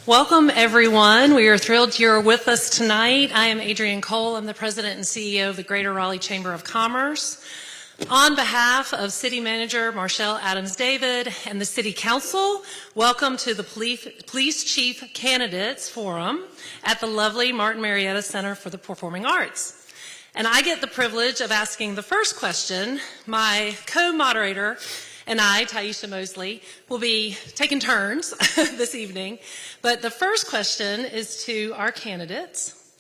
Welcome, everyone. We are thrilled you're with us tonight. I am Adrienne Cole. I'm the President and CEO of the Greater Raleigh Chamber of Commerce. On behalf of City Manager Marshall Adams-David and the City Council, welcome to the Police Chief Candidates Forum at the lovely Martin Marietta Center for the Performing Arts. And I get the privilege of asking the first question. My co-moderator and I, Tiesha Mosley, will be taking turns this evening. But the first question is to our candidates.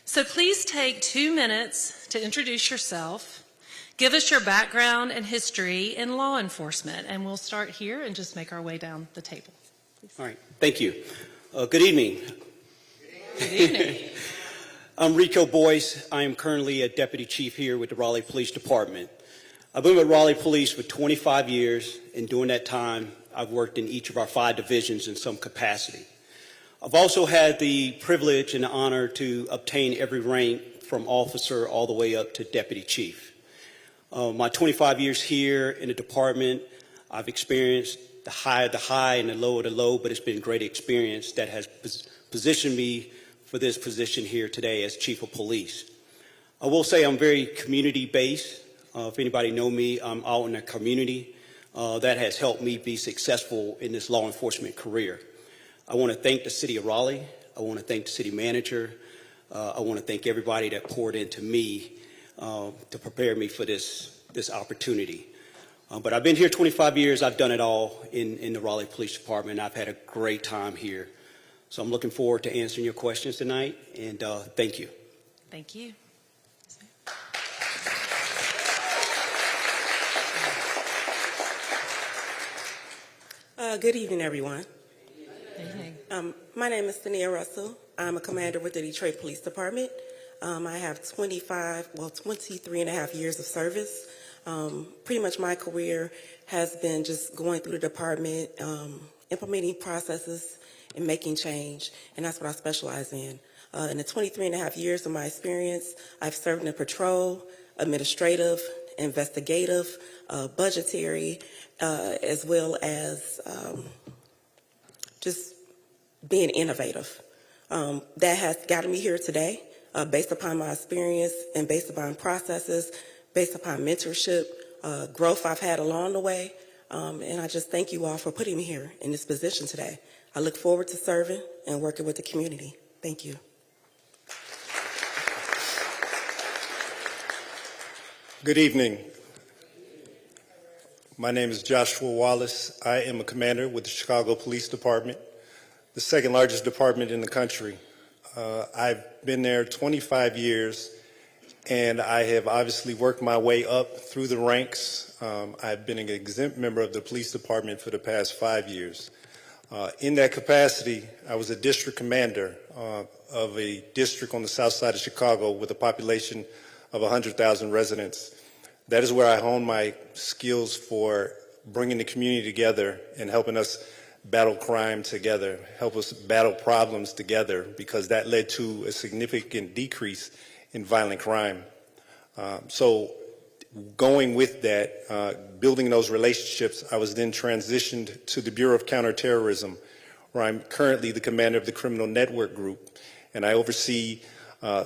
So please take 2 minutes to introduce yourself. Give us your background and history in law enforcement. And we'll start here and just make our way down the table. Please. All right. Thank you. Good evening. Good evening. I'm Rico Boyce. I am currently a Deputy Chief here with the Raleigh Police Department. I've been with Raleigh Police for 25 years, and during that time, I've worked in each of our 5 divisions in some capacity. I've also had the privilege and the honor to obtain every rank from officer all the way up to Deputy Chief. My 25 years here in the department, I've experienced the high of the high and the low of the low, but it's been a great experience that has positioned me for this position here today as Chief of Police. I will say I'm very community-based. If anybody know me, I'm out in the community. That has helped me be successful in this law enforcement career. I want to thank the City of Raleigh. I want to thank the City Manager. I want to thank everybody that poured into me to prepare me for this opportunity. But I've been here 25 years. I've done it all in the Raleigh Police Department. I've had a great time here. So I'm looking forward to answering your questions tonight, and thank you. Thank you. Good evening, everyone. Good evening. My name is Tania Russell. I'm a commander with the Detroit Police Department. I have 23 and a half years of service. Pretty much my career has been just going through the department, implementing processes and making change, and that's what I specialize in. In the 23 and a half years of my experience, I've served in the patrol, administrative, investigative, budgetary, as well as just being innovative. That has gotten me here today based upon my experience and based upon processes, based upon mentorship, growth I've had along the way. And I just thank you all for putting me here in this position today. I look forward to serving and working with the community. Thank you. Good evening. My name is Joshua Wallace. I am a commander with the Chicago Police Department, the second largest department in the country. I've been there 25 years, and I have obviously worked my way up through the ranks. I've been an exempt member of the police department for the past 5 years. In that capacity, I was a district commander of a district on the south side of Chicago with a population of 100,000 residents. That is where I honed my skills for bringing the community together and helping us battle crime together, help us battle problems together, because that led to a significant decrease in violent crime. So going with that, building those relationships, I was then transitioned to the Bureau of Counterterrorism, where I'm currently the commander of the Criminal Network Group, and I oversee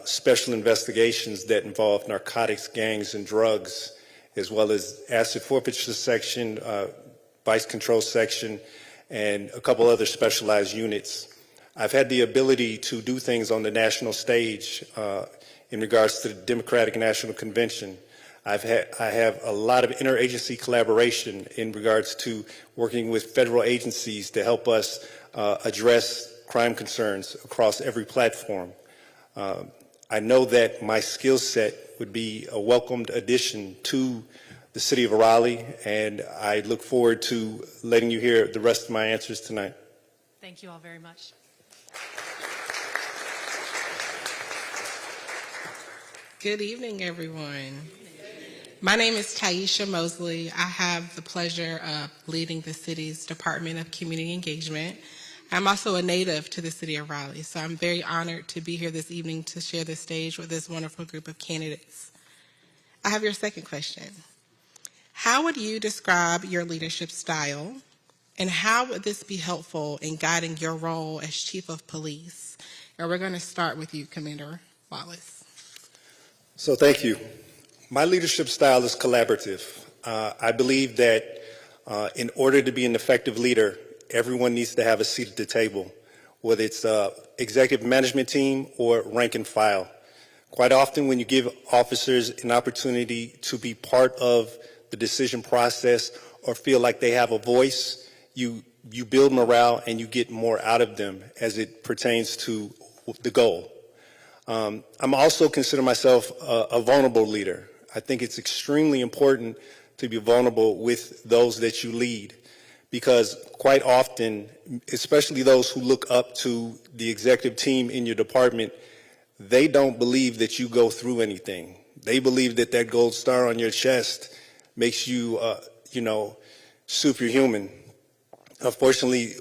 special investigations that involve narcotics, gangs, and drugs, as well as asset forfeiture section, vice control section, and a couple other specialized units. I've had the ability to do things on the national stage in regards to the Democratic National Convention. I have a lot of interagency collaboration in regards to working with federal agencies to help us address crime concerns across every platform. I know that my skill set would be a welcomed addition to the city of Raleigh, and I look forward to letting you hear the rest of my answers tonight. Thank you all very much. Good evening, everyone. My name is Tiesha Mosley. I have the pleasure of leading the city's Department of Community Engagement. I'm also a native to the city of Raleigh, so I'm very honored to be here this evening to share the stage with this wonderful group of candidates. I have your second question. How would you describe your leadership style And how would this be helpful in guiding your role as Chief of Police? And we're going to start with you, Commander Wallace. So thank you. My leadership style is collaborative. I believe that in order to be an effective leader, everyone needs to have a seat at the table, whether it's executive management team or rank and file. Quite often when you give officers an opportunity to be part of the decision process or feel like they have a voice, you build morale and you get more out of them as it pertains to the goal. I'm also consider myself a vulnerable leader. I think it's extremely important to be vulnerable with those that you lead, because quite often, especially those who look up to the executive team in your department, they don't believe that you go through anything. They believe that that gold star on your chest makes you, superhuman. Unfortunately,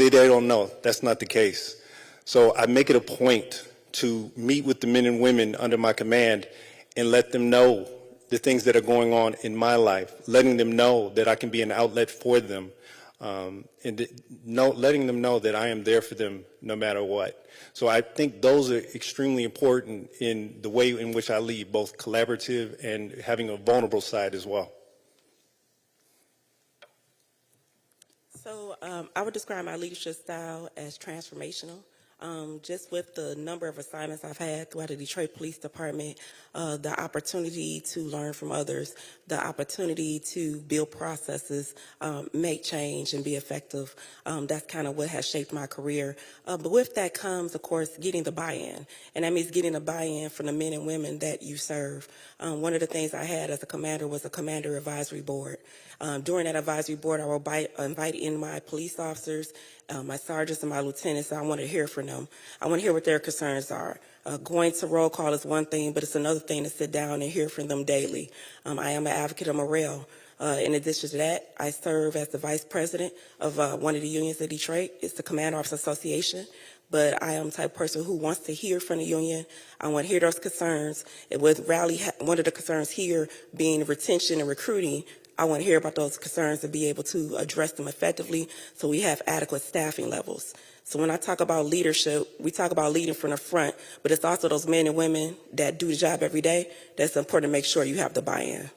they don't know. That's not the case. So I make it a point to meet with the men and women under my command and let them know the things that are going on in my life, letting them know that I can be an outlet for them, letting them know that I am there for them no matter what. So I think those are extremely important in the way in which I lead, both collaborative and having a vulnerable side as well. So I would describe my leadership style as transformational. Just with the number of assignments I've had throughout the Detroit Police Department, the opportunity to learn from others, the opportunity to build processes, make change and be effective, that's kind of what has shaped my career. But with that comes, of course, getting the buy-in. And that means getting the buy-in from the men and women that you serve. One of the things I had as a commander was a commander advisory board. During that advisory board, I will invite in my police officers, my sergeants and my lieutenants. So I want to hear from them. I want to hear what their concerns are. Going to roll call is one thing, but it's another thing to sit down and hear from them daily. I am an advocate of morale. In addition to that, I serve as the vice president of one of the unions in Detroit. It's the Command Officer Association. But I am the type of person who wants to hear from the union. I want to hear those concerns. And with Raleigh, one of the concerns here being retention and recruiting, I want to hear about those concerns and be able to address them effectively so we have adequate staffing levels. So when I talk about leadership, we talk about leading from the front, but it's also those men and women that do the job every day that's important to make sure you have the buy-in.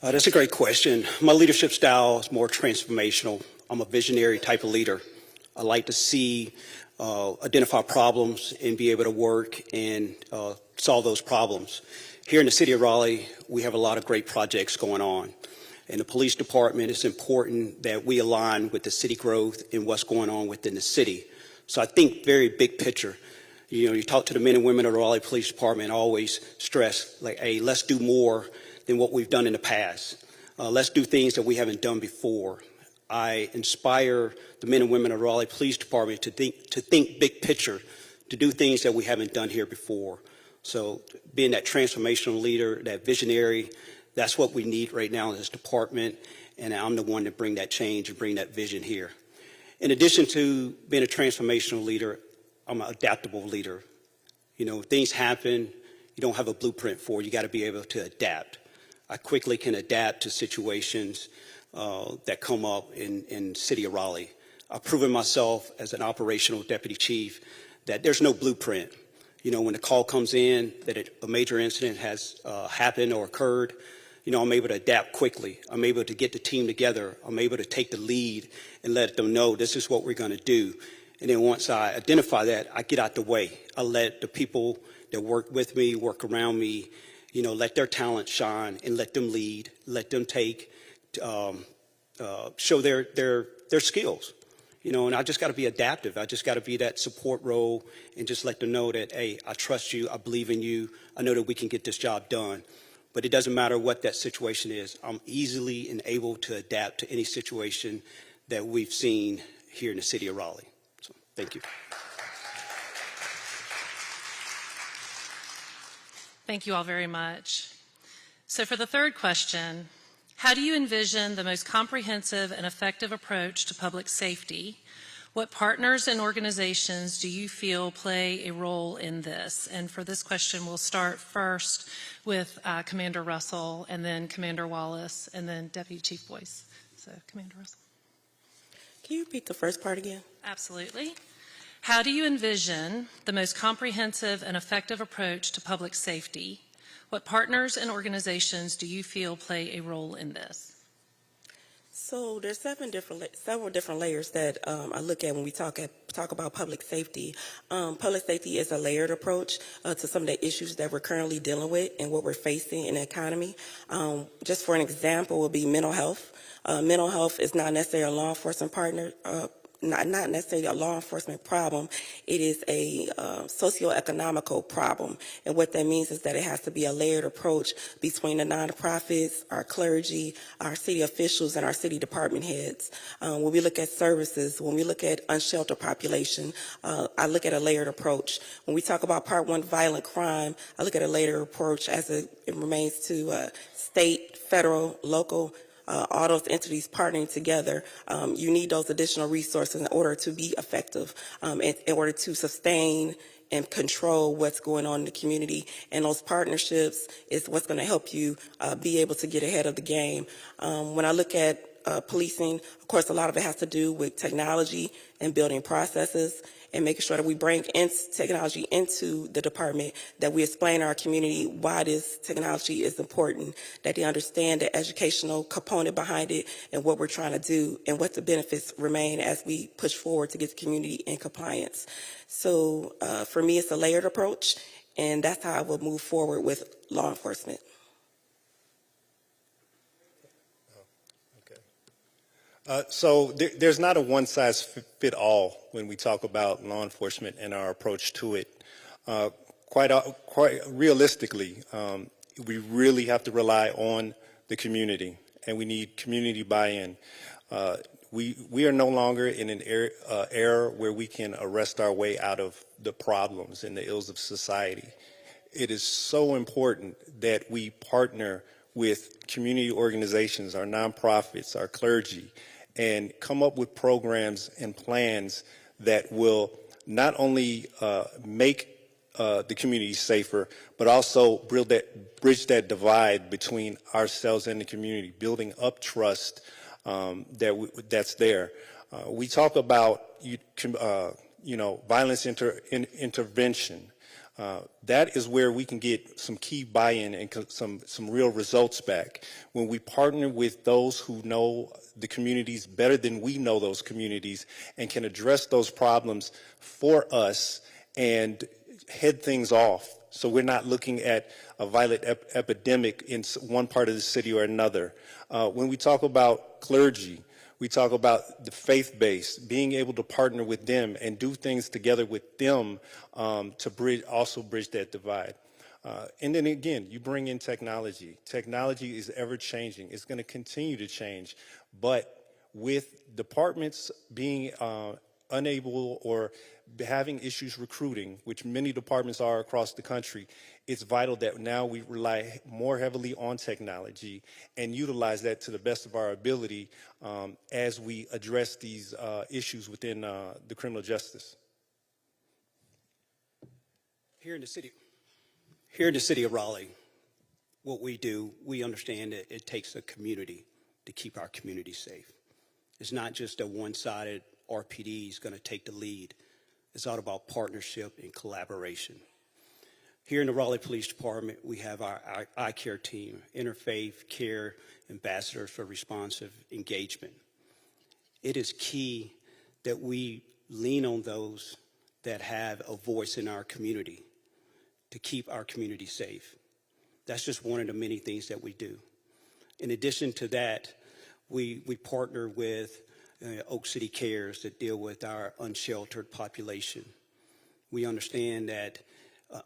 That's a great question. My leadership style is more transformational. I'm a visionary type of leader. I like to see, identify problems and be able to work and solve those problems. Here in the city of Raleigh, we have a lot of great projects going on. In the police department, it's important that we align with the city growth and what's going on within the city. So I think very big picture. You talk to the men and women of the Raleigh Police Department, I always stress, like, hey, let's do more than what we've done in the past. Let's do things that we haven't done before. I inspire the men and women of the Raleigh Police Department to think big picture, to do things that we haven't done here before. So being that transformational leader, that visionary, that's what we need right now in this department, and I'm the one to bring that change and bring that vision here. In addition to being a transformational leader, I'm an adaptable leader. Things happen, you don't have a blueprint for, you got to be able to adapt. I quickly can adapt to situations that come up in the city of Raleigh. I've proven myself as an operational deputy chief that there's no blueprint. When the call comes in that a major incident has happened or occurred, I'm able to adapt quickly. I'm able to get the team together. I'm able to take the lead and let them know this is what we're going to do. And then once I identify that, I get out the way. I let the people that work with me, work around me, let their talent shine and let them lead, let them show their skills. And I just got to be adaptive. I just got to be that support role and just let them know that, hey, I trust you. I believe in you. I know that we can get this job done. But it doesn't matter what that situation is. I'm easily and able to adapt to any situation that we've seen here in the city of Raleigh. So thank you. Thank you all very much. So for the third question, how do you envision the most comprehensive and effective approach to public safety? What partners and organizations do you feel play a role in this? And for this question, we'll start first with Commander Russell, and then Commander Wallace, and then Deputy Chief Boyce. So, Commander Russell. Can you repeat the first part again? Absolutely. How do you envision the most comprehensive and effective approach to public safety? What partners and organizations do you feel play a role in this? So there's several different layers that I look at when we talk about public safety. Public safety is a layered approach to some of the issues that we're currently dealing with and what we're facing in the economy. Just for an example, would be mental health. Mental health is not necessarily a law enforcement partner. Not necessarily a law enforcement problem. It is a socioeconomical problem. And what that means is that it has to be a layered approach between the nonprofits, our clergy, our city officials, and our city department heads. When we look at services, when we look at unsheltered population, I look at a layered approach. When we talk about Part 1 violent crime, I look at a layered approach as it remains to state, federal, local, all those entities partnering together. You need those additional resources in order to be effective, in order to sustain and control what's going on in the community. And those partnerships is what's going to help you be able to get ahead of the game. When I look at policing, of course, a lot of it has to do with technology and building processes and making sure that we bring technology into the department, that we explain to our community why this technology is important, that they understand the educational component behind it and what we're trying to do and what the benefits remain as we push forward to get the community in compliance. So for me, it's a layered approach, and that's how I will move forward with law enforcement. So there's not a one-size-fit-all when we talk about law enforcement and our approach to it. Quite realistically, we really have to rely on the community, and we need community buy-in. We are no longer in an era where we can arrest our way out of the problems and the ills of society. It is so important that we partner with community organizations, our nonprofits, our clergy, and come up with programs and plans that will not only make the community safer, but also bridge that divide between ourselves and the community, building up trust that's there. We talk about violence intervention. That is where we can get some key buy-in and some real results back. When we partner with those who know the communities better than we know those communities and can address those problems for us and head things off, so we're not looking at a violent epidemic in one part of the city or another. When we talk about clergy, we talk about the faith-based, being able to partner with them and do things together with them to bridge that divide. And then again, you bring in technology. Technology is ever-changing. It's going to continue to change. But with departments being unable or having issues recruiting, which many departments are across the country, it's vital that now we rely more heavily on technology and utilize that to the best of our ability as we address these issues within the criminal justice. Here in the city of Raleigh, what we do, we understand that it takes a community to keep our community safe. It's not just a one-sided RPD is going to take the lead. It's all about partnership and collaboration. Here in the Raleigh Police Department, we have our I-CARE team, Interfaith Care Ambassadors for Responsive Engagement. It is key that we lean on those that have a voice in our community to keep our community safe. That's just one of the many things that we do. In addition to that, we partner with Oak City Cares that deal with our unsheltered population. We understand that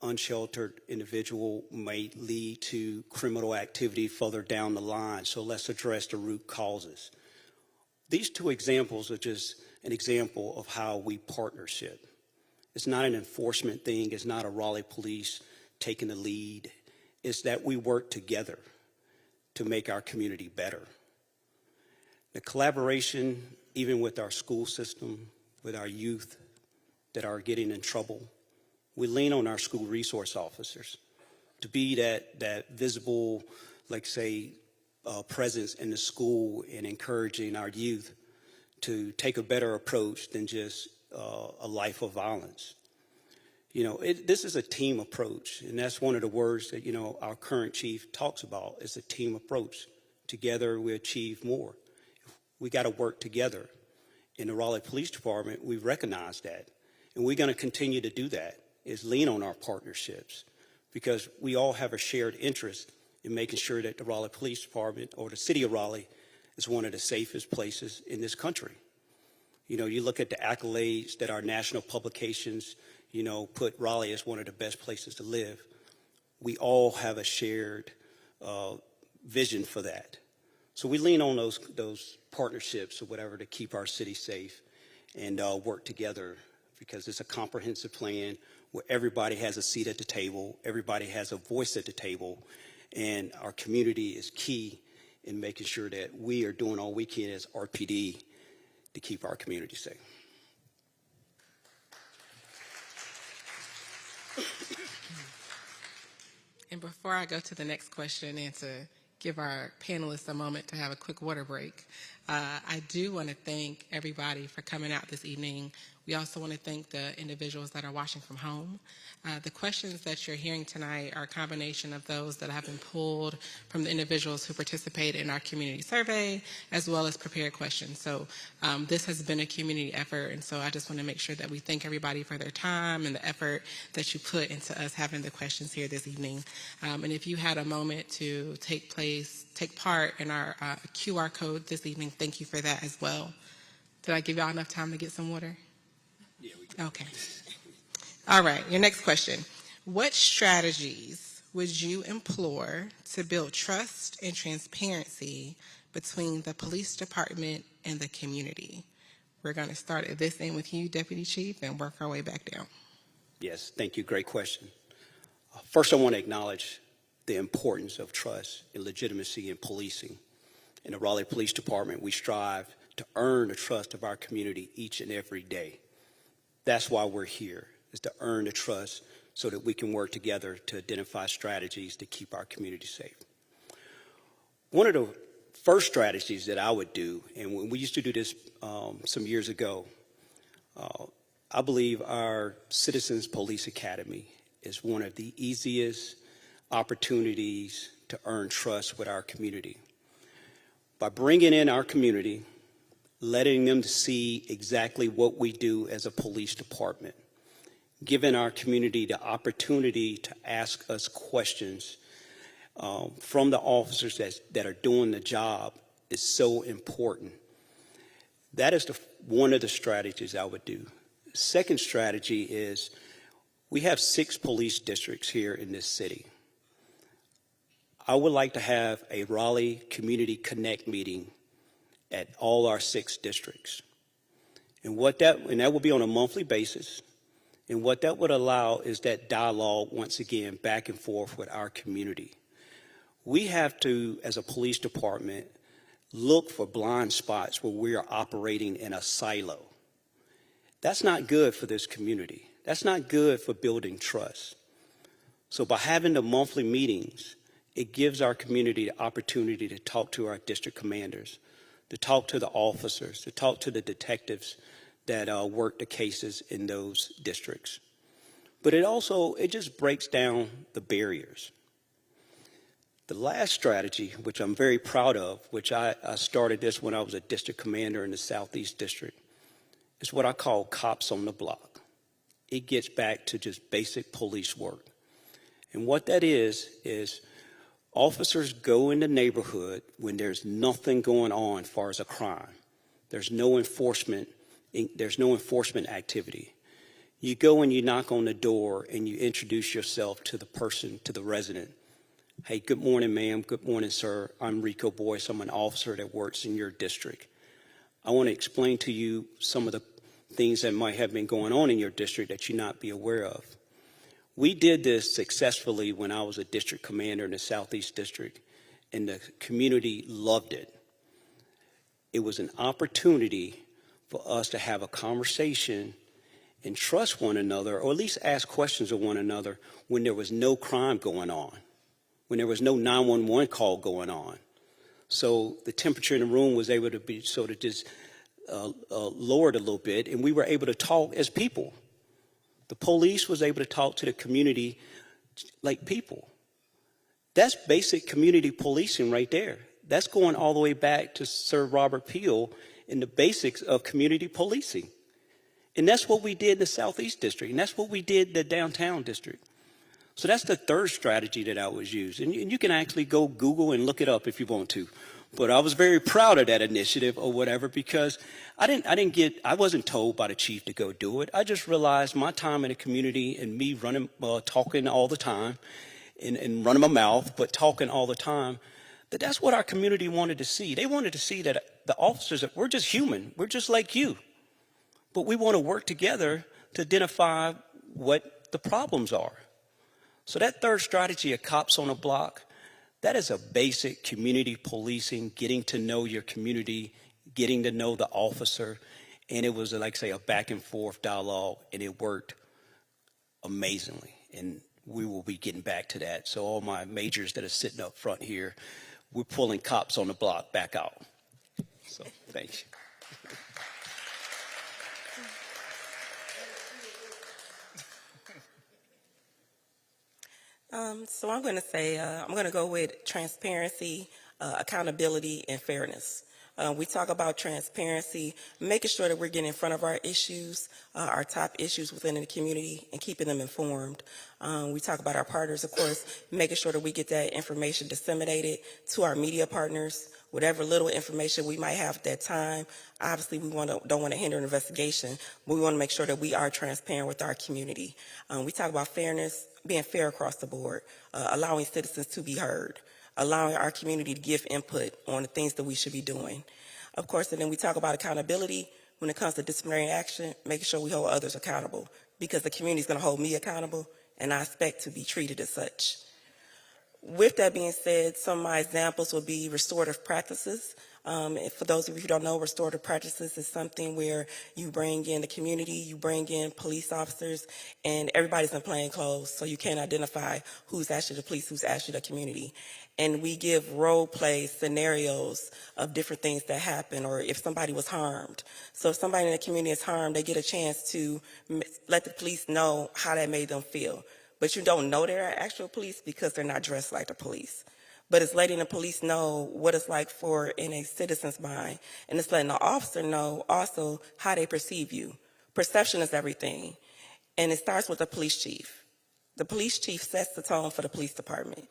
unsheltered individual may lead to criminal activity further down the line, so let's address the root causes. These two examples are just an example of how we partnership. It's not an enforcement thing. It's not a Raleigh police taking the lead. It's that we work together to make our community better. The collaboration, even with our school system, with our youth that are getting in trouble, we lean on our school resource officers to be that visible, like say, presence in the school and encouraging our youth to take a better approach than just a life of violence. You know, this is a team approach, and that's one of the words that, you know, our current chief talks about. It's a team approach. Together we achieve more. We got to work together. In the Raleigh Police Department, we recognize that, and we're going to continue to do that, is lean on our partnerships, because we all have a shared interest in making sure that the Raleigh Police Department, or the city of Raleigh, is one of the safest places in this country. You know, you look at the accolades that our national publications, you know, put Raleigh as one of the best places to live. We all have a shared vision for that. So we lean on those partnerships or whatever to keep our city safe and work together, because it's a comprehensive plan where everybody has a seat at the table, everybody has a voice at the table, and our community is key in making sure that we are doing all we can as RPD to keep our community safe. And before I go to the next question and to give our panelists a moment to have a quick water break, I do want to thank everybody for coming out this evening. We also want to thank the individuals that are watching from home. The questions that you're hearing tonight are a combination of those that have been pulled from the individuals who participated in our community survey, as well as prepared questions. So this has been a community effort, and so I just want to make sure that we thank everybody for their time and the effort that you put into us having the questions here this evening. And if you had a moment to take part in our QR code this evening, thank you for that as well. Did I give y'all enough time to get some water? Yeah, we can. Okay. All right, your next question. What strategies would you employ to build trust and transparency between the police department and the community? We're going to start at this end with you, Deputy Chief, and work our way back down. Yes, thank you. Great question. First, I want to acknowledge the importance of trust and legitimacy in policing. In the Raleigh Police Department, we strive to earn the trust of our community each and every day. That's why we're here, is to earn the trust so that we can work together to identify strategies to keep our community safe. One of the first strategies that I would do, and when we used to do this some years ago, I believe our Citizens Police Academy is one of the easiest opportunities to earn trust with our community. By bringing in our community, letting them see exactly what we do as a police department, giving our community the opportunity to ask us questions from the officers that are doing the job is so important. That is one of the strategies I would do. Second strategy is we have 6 police districts here in this city. I would like to have a Raleigh Community Connect meeting at all our 6 districts. And that will be on a monthly basis. And what that would allow is that dialogue, once again, back and forth with our community. We have to, as a police department, look for blind spots where we are operating in a silo. That's not good for this community. That's not good for building trust. So by having the monthly meetings, it gives our community the opportunity to talk to our district commanders, to talk to the officers, to talk to the detectives that work the cases in those districts. But it just breaks down the barriers. The last strategy, which I'm very proud of, which I started this when I was a district commander in the Southeast District, is what I call cops on the block. It gets back to just basic police work. And what that is officers go in the neighborhood when there's nothing going on as far as a crime. There's no enforcement activity. You go and you knock on the door and you introduce yourself to the person, to the resident. Hey, good morning, ma'am. Good morning, sir. I'm Rico Boyce. I'm an officer that works in your district. I want to explain to you some of the things that might have been going on in your district that you not be aware of. We did this successfully when I was a district commander in the Southeast District, and the community loved it. It was an opportunity for us to have a conversation and trust one another, or at least ask questions of one another when there was no crime going on, when there was no 911 call going on. So the temperature in the room was able to be sort of just lowered a little bit, and we were able to talk as people. The police was able to talk to the community like people. That's basic community policing right there. That's going all the way back to Sir Robert Peel in the basics of community policing. And that's what we did in the Southeast District, and that's what we did in the Downtown District. So that's the third strategy that I was using. And you can actually go Google and look it up if you want to. But I was very proud of that initiative or whatever, because I wasn't told by the chief to go do it. I just realized my time in the community and me running, talking all the time and running my mouth, but talking all the time, that's what our community wanted to see. They wanted to see that the officers, we're just human. We're just like you. But we want to work together to identify what the problems are. So that third strategy of cops on a block, that is a basic community policing, getting to know your community, getting to know the officer. And it was, like I say, a back and forth dialogue, and it worked amazingly. And we will be getting back to that. So all my majors that are sitting up front here, we're pulling cops on the block back out. So thank you. So I'm going to say, I'm going to go with transparency, accountability, and fairness. We talk about transparency, making sure that we're getting in front of our issues, our top issues within the community, and keeping them informed. We talk about our partners, of course, making sure that we get that information disseminated to our media partners, whatever little information we might have at that time. Obviously, we don't want to hinder an investigation, but we want to make sure that we are transparent with our community. We talk about fairness, being fair across the board, allowing citizens to be heard, allowing our community to give input on the things that we should be doing. Of course, and then we talk about accountability when it comes to disciplinary action, making sure we hold others accountable, because the community is going to hold me accountable, and I expect to be treated as such. With that being said, some of my examples will be restorative practices. And for those of you who don't know, restorative practices is something where you bring in the community, you bring in police officers, and everybody's in plain clothes, so you can't identify who's actually the police, who's actually the community. And we give role play scenarios of different things that happen, or if somebody was harmed. So if somebody in the community is harmed, they get a chance to let the police know how that made them feel. But you don't know they're actual police because they're not dressed like the police. But it's letting the police know what it's like for in a citizen's mind. And it's letting the officer know also how they perceive you. Perception is everything. And it starts with the police chief. The police chief sets the tone for the police department.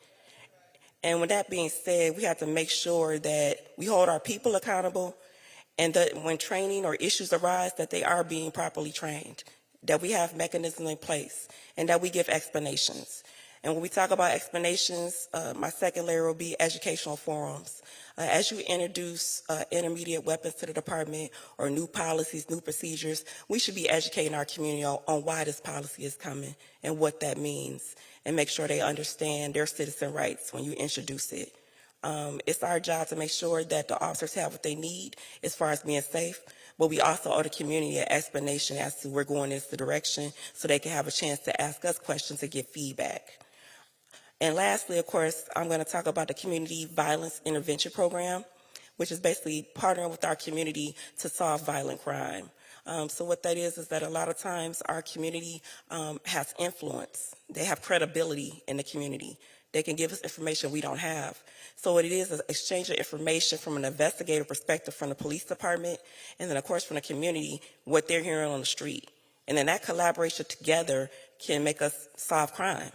And with that being said, we have to make sure that we hold our people accountable, and that when training or issues arise, that they are being properly trained, that we have mechanisms in place, and that we give explanations. And when we talk about explanations, my second layer will be educational forums. As you introduce intermediate weapons to the department, or new policies, new procedures, we should be educating our community on why this policy is coming and what that means, and make sure they understand their citizen rights when you introduce it. It's our job to make sure that the officers have what they need as far as being safe, but we also owe the community an explanation as to we're going in this direction, so they can have a chance to ask us questions and get feedback. And lastly, of course, I'm going to talk about the Community Violence Intervention Program, which is basically partnering with our community to solve violent crime. So what that is that a lot of times our community has influence. They have credibility in the community. They can give us information we don't have. So what it is an exchange of information from an investigative perspective from the police department, and then of course from the community, what they're hearing on the street. And then that collaboration together can make us solve crime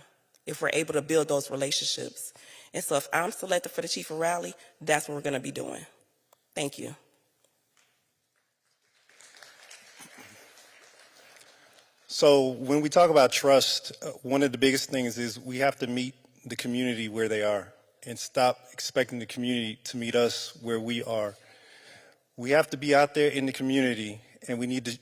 if we're able to build those relationships. And so if I'm selected for the chief of Raleigh, that's what we're going to be doing. Thank you. So when we talk about trust, one of the biggest things is we have to meet the community where they are and stop expecting the community to meet us where we are. We have to be out there in the community, and we need to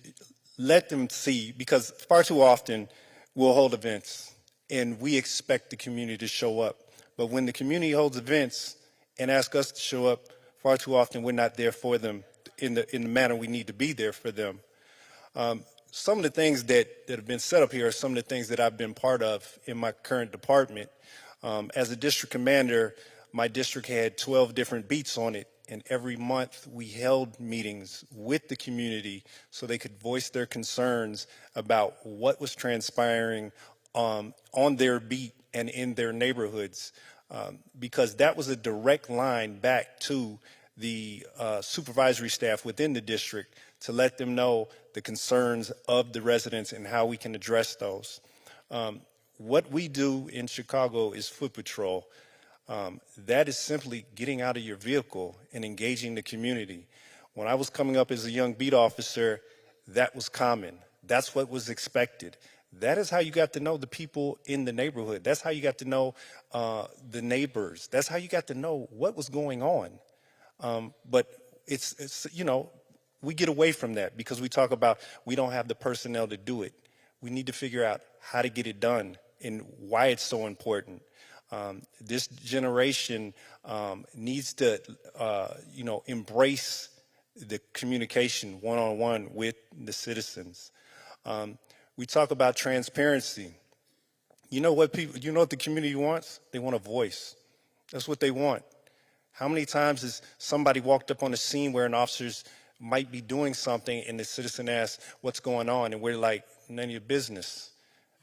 let them see, because far too often we'll hold events and we expect the community to show up. But when the community holds events and asks us to show up, far too often we're not there for them in the manner we need to be there for them. Some of the things that have been set up here are some of the things that I've been part of in my current department. As a district commander, my district had 12 different beats on it, and every month we held meetings with the community so they could voice their concerns about what was transpiring on their beat and in their neighborhoods, because that was a direct line back to the supervisory staff within the district to let them know the concerns of the residents and how we can address those. What we do in Chicago is foot patrol. That is simply getting out of your vehicle and engaging the community. When I was coming up as a young beat officer, that was common. That's what was expected. That is how you got to know the people in the neighborhood. That's how you got to know the neighbors. That's how you got to know what was going on. But it's we get away from that because we talk about we don't have the personnel to do it. We need to figure out how to get it done and why it's so important. This generation needs to, embrace the communication one-on-one with the citizens. We talk about transparency. You know what the community wants? They want a voice. That's what they want. How many times has somebody walked up on a scene where an officer's might be doing something and the citizen asks, what's going on? And we're like, none of your business.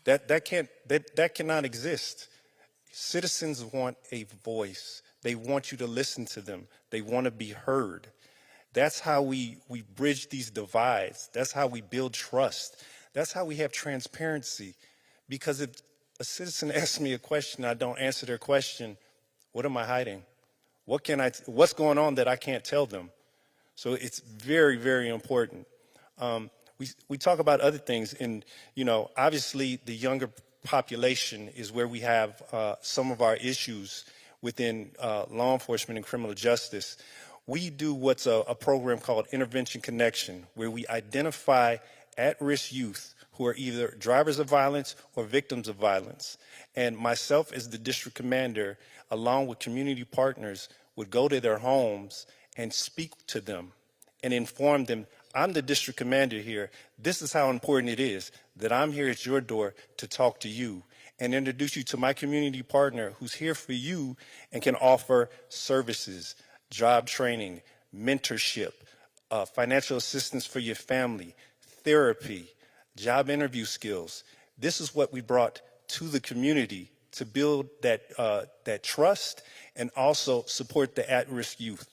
That cannot exist. Citizens want a voice. They want you to listen to them. They want to be heard. That's how we bridge these divides. That's how we build trust. That's how we have transparency. Because if a citizen asks me a question, I don't answer their question, what am I hiding? What's going on that I can't tell them? So it's very, very important. We talk about other things, and obviously the younger population is where we have some of our issues within law enforcement and criminal justice. We do what's a program called Intervention Connection, where we identify at-risk youth who are either drivers of violence or victims of violence. And myself as the district commander, along with community partners, would go to their homes and speak to them and inform them, I'm the district commander here. This is how important it is that I'm here at your door to talk to you and introduce you to my community partner who's here for you and can offer services, job training, mentorship, financial assistance for your family, therapy, job interview skills. This is what we brought to the community to build that trust and also support the at-risk youth.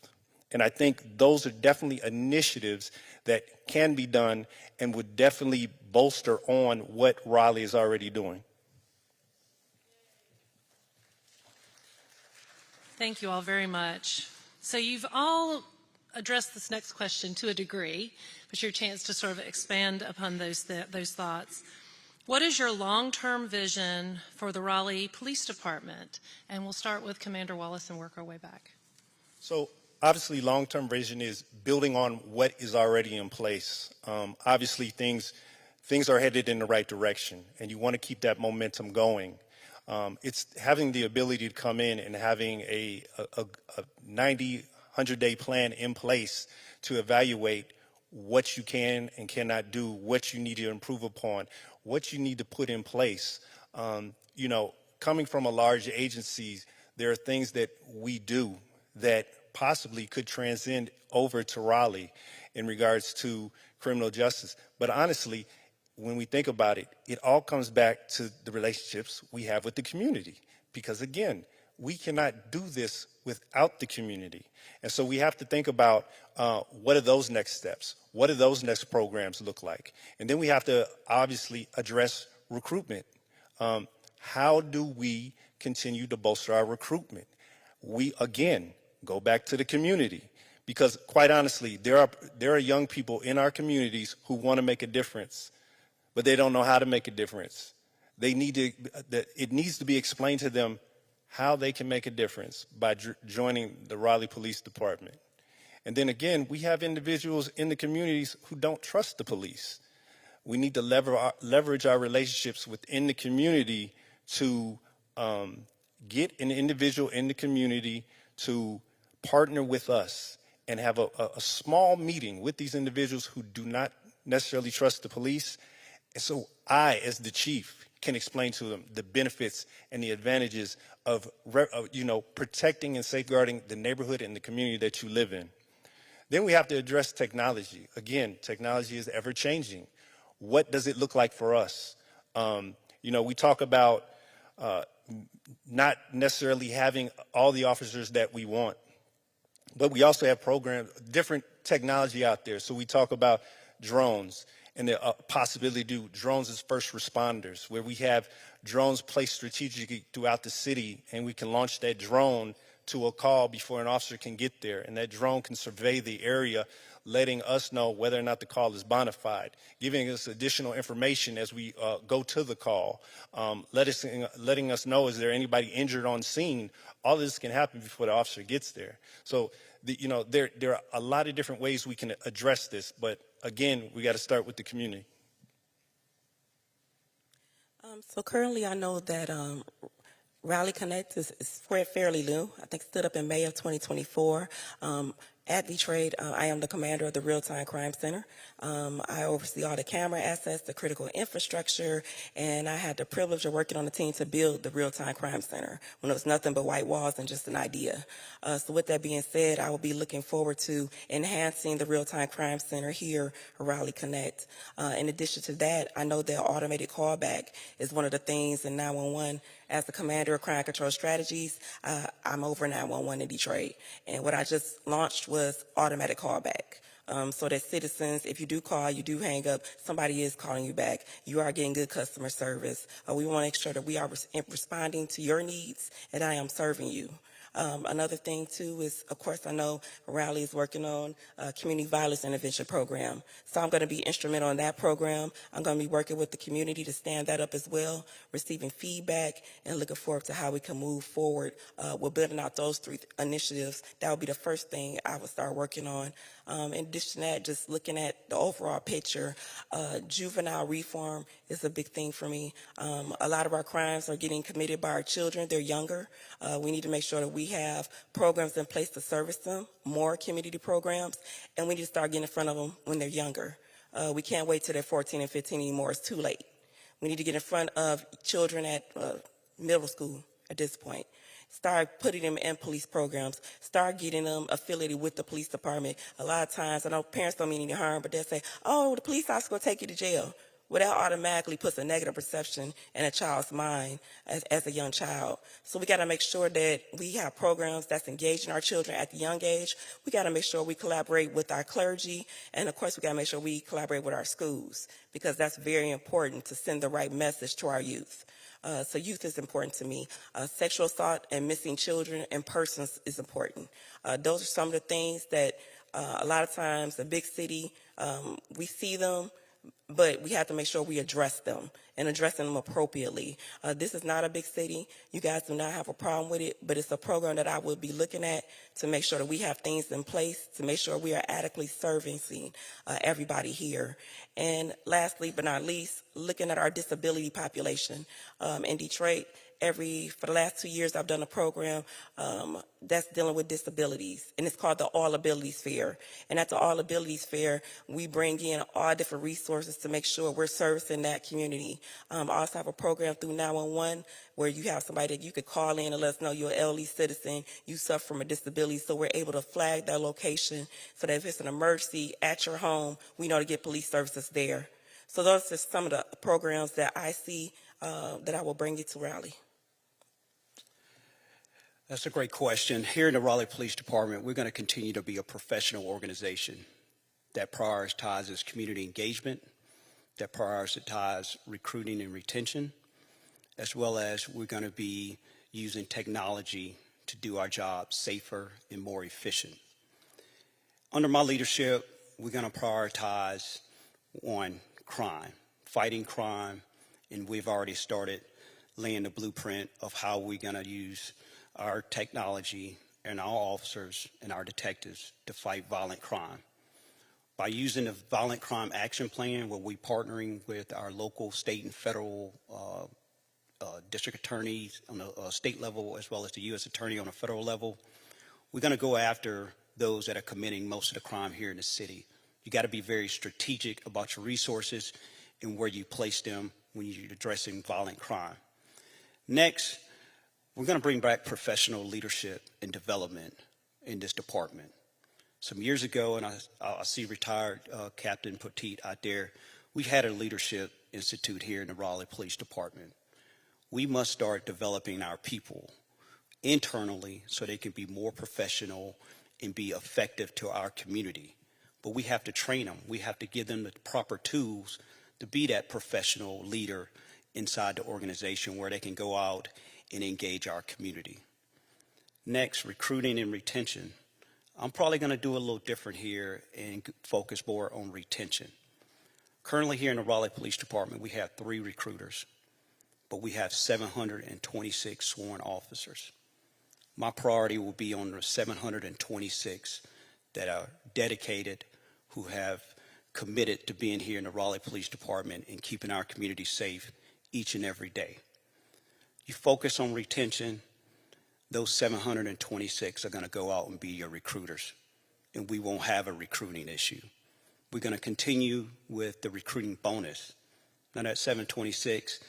And I think those are definitely initiatives that can be done and would definitely bolster on what Raleigh is already doing. Thank you all very much. So you've all addressed this next question to a degree, but your chance to sort of expand upon those thoughts. What is your long-term vision for the Raleigh Police Department? And we'll start with Commander Wallace and work our way back. So obviously long-term vision is building on what is already in place. Obviously things are headed in the right direction, and you want to keep that momentum going. It's having the ability to come in and having a 90, 100-day plan in place to evaluate what you can and cannot do, what you need to improve upon, what you need to put in place. Coming from a large agency, there are things that we do that possibly could transcend over to Raleigh in regards to criminal justice. But honestly, when we think about it, it all comes back to the relationships we have with the community. Because again, we cannot do this without the community. And so we have to think about what are those next steps? What do those next programs look like? And then we have to obviously address recruitment. How do we continue to bolster our recruitment? We, again, go back to the community. Because quite honestly, there are young people in our communities who want to make a difference, but they don't know how to make a difference. It needs to be explained to them how they can make a difference by joining the Raleigh Police Department. And then again, we have individuals in the communities who don't trust the police. We need to leverage our relationships within the community to get an individual in the community to partner with us and have a small meeting with these individuals who do not necessarily trust the police. And so I, as the chief, can explain to them the benefits and the advantages of protecting and safeguarding the neighborhood and the community that you live in. Then we have to address technology. Again, technology is ever changing. What does it look like for us? We talk about not necessarily having all the officers that we want, but we also have programs, different technology out there. So we talk about drones and the possibility to do drones as first responders, where we have drones placed strategically throughout the city, and we can launch that drone to a call before an officer can get there. And that drone can survey the area, letting us know whether or not the call is bona fide, giving us additional information as we go to the call, letting us know, is there anybody injured on scene? All of this can happen before the officer gets there. So, there are a lot of different ways we can address this, but again, we got to start with the community. So currently I know that Raleigh Connect is fairly new. I think stood up in May of 2024. At Detroit, I am the commander of the Real-Time Crime Center. I oversee all the camera assets, the critical infrastructure, and I had the privilege of working on the team to build the Real-Time Crime Center when it was nothing but white walls and just an idea. So with that being said, I will be looking forward to enhancing the Real-Time Crime Center here at Raleigh Connect. In addition to that, I know that automated callback is one of the things in 911. As the commander of crime control strategies, I'm over 911 in Detroit. And what I just launched was automatic callback. So that citizens, if you do call, you do hang up, somebody is calling you back. You are getting good customer service. We want to make sure that we are responding to your needs and I am serving you. Another thing, too, is, of course, I know Raleigh is working on a community violence intervention program. So I'm going to be instrumental in that program. I'm going to be working with the community to stand that up as well, receiving feedback, and looking forward to how we can move forward with building out those 3 initiatives. That would be the first thing I would start working on. In addition to that, just looking at the overall picture, juvenile reform is a big thing for me. A lot of our crimes are getting committed by our children. They're younger. We need to make sure that we have programs in place to service them, more community programs, and we need to start getting in front of them when they're younger. We can't wait till they're 14 and 15 anymore. It's too late. We need to get in front of children at middle school at this point. Start putting them in police programs. Start getting them affiliated with the police department. A lot of times, I know parents don't mean any harm, but they'll say, oh, the police officer will take you to jail. Well, that automatically puts a negative perception in a child's mind as a young child. So we got to make sure that we have programs that's engaging our children at the young age. We got to make sure we collaborate with our clergy. And, of course, we got to make sure we collaborate with our schools, because that's very important to send the right message to our youth. So youth is important to me. Sexual assault and missing children and persons is important. Those are some of the things that a lot of times the big city, we see them, but we have to make sure we address them and addressing them appropriately. This is not a big city. You guys do not have a problem with it, but it's a program that I will be looking at to make sure that we have things in place to make sure we are adequately servicing everybody here. And lastly, but not least, looking at our disability population. In Detroit, for the last 2 years, I've done a program that's dealing with disabilities, and it's called the All Abilities Fair. And at the All Abilities Fair, we bring in all different resources to make sure we're servicing that community. I also have a program through 911 where you have somebody that you could call in and let us know you're an elderly citizen, you suffer from a disability, so we're able to flag that location so that if it's an emergency at your home, we know to get police services there. So those are just some of the programs that I see that I will bring you to Raleigh. That's a great question. Here in the Raleigh Police Department, we're going to continue to be a professional organization that prioritizes community engagement, that prioritizes recruiting and retention, as well as we're going to be using technology to do our job safer and more efficient. Under my leadership, we're going to prioritize on crime, fighting crime, and we've already started laying the blueprint of how we're going to use our technology and our officers and our detectives to fight violent crime. By using the Violent Crime Action Plan, where we're partnering with our local, state, and federal district attorneys on the state level, as well as the U.S. Attorney on a federal level, we're going to go after those that are committing most of the crime here in the city. You got to be very strategic about your resources and where you place them when you're addressing violent crime. Next, we're going to bring back professional leadership and development in this department. Some years ago, and I see retired Captain Petit out there, we had a leadership institute here in the Raleigh Police Department. We must start developing our people internally so they can be more professional and be effective to our community. But we have to train them. We have to give them the proper tools to be that professional leader inside the organization where they can go out and engage our community. Next, recruiting and retention. I'm probably going to do a little different here and focus more on retention. Currently here in the Raleigh Police Department, we have 3 recruiters, but we have 726 sworn officers. My priority will be on the 726 that are dedicated, who have committed to being here in the Raleigh Police Department and keeping our community safe each and every day. You focus on retention, those 726 are going to go out and be your recruiters, and we won't have a recruiting issue. We're going to continue with the recruiting bonus. Now that 726,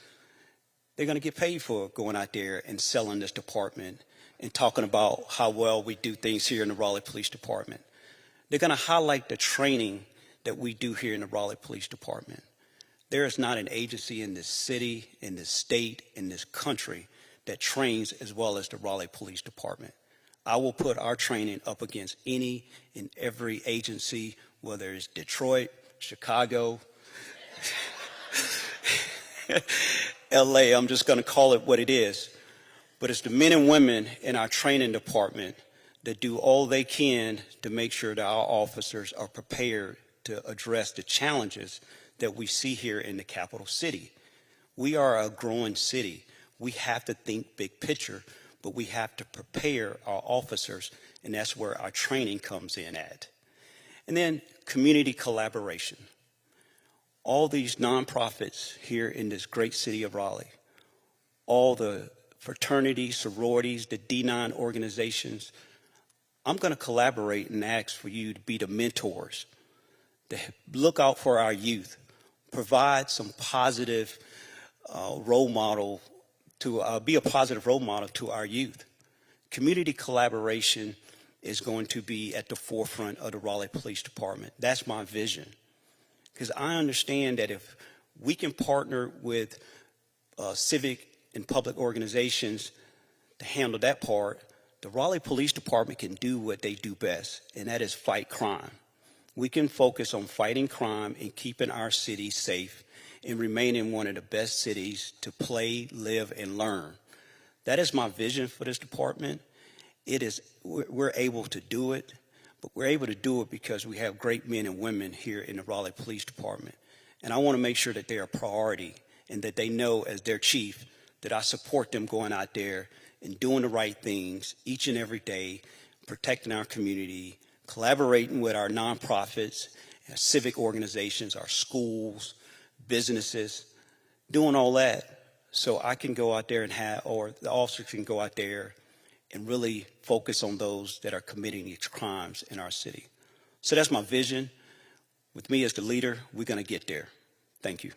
they're going to get paid for going out there and selling this department and talking about how well we do things here in the Raleigh Police Department. They're going to highlight the training that we do here in the Raleigh Police Department. There is not an agency in this city, in this state, in this country that trains as well as the Raleigh Police Department. I will put our training up against any and every agency, whether it's Detroit, Chicago, LA, I'm just going to call it what it is. But it's the men and women in our training department that do all they can to make sure that our officers are prepared to address the challenges that we see here in the capital city. We are a growing city. We have to think big picture, but we have to prepare our officers, and that's where our training comes in at. And then community collaboration. All these nonprofits here in this great city of Raleigh, all the fraternities, sororities, the D9 organizations, I'm going to collaborate and ask for you to be the mentors, to look out for our youth, provide some positive role model to be a positive role model to our youth. Community collaboration is going to be at the forefront of the Raleigh Police Department. That's my vision. Because I understand that if we can partner with civic and public organizations to handle that part, the Raleigh Police Department can do what they do best, and that is fight crime. We can focus on fighting crime and keeping our city safe and remaining one of the best cities to play, live, and learn. That is my vision for this department. We're able to do it, but we're able to do it because we have great men and women here in the Raleigh Police Department. And I want to make sure that they're a priority and that they know as their chief that I support them going out there and doing the right things each and every day, protecting our community, collaborating with our nonprofits, our civic organizations, our schools, businesses, doing all that so I can go out there and or the officers can go out there and really focus on those that are committing these crimes in our city. So that's my vision. With me as the leader, we're going to get there. Thank you.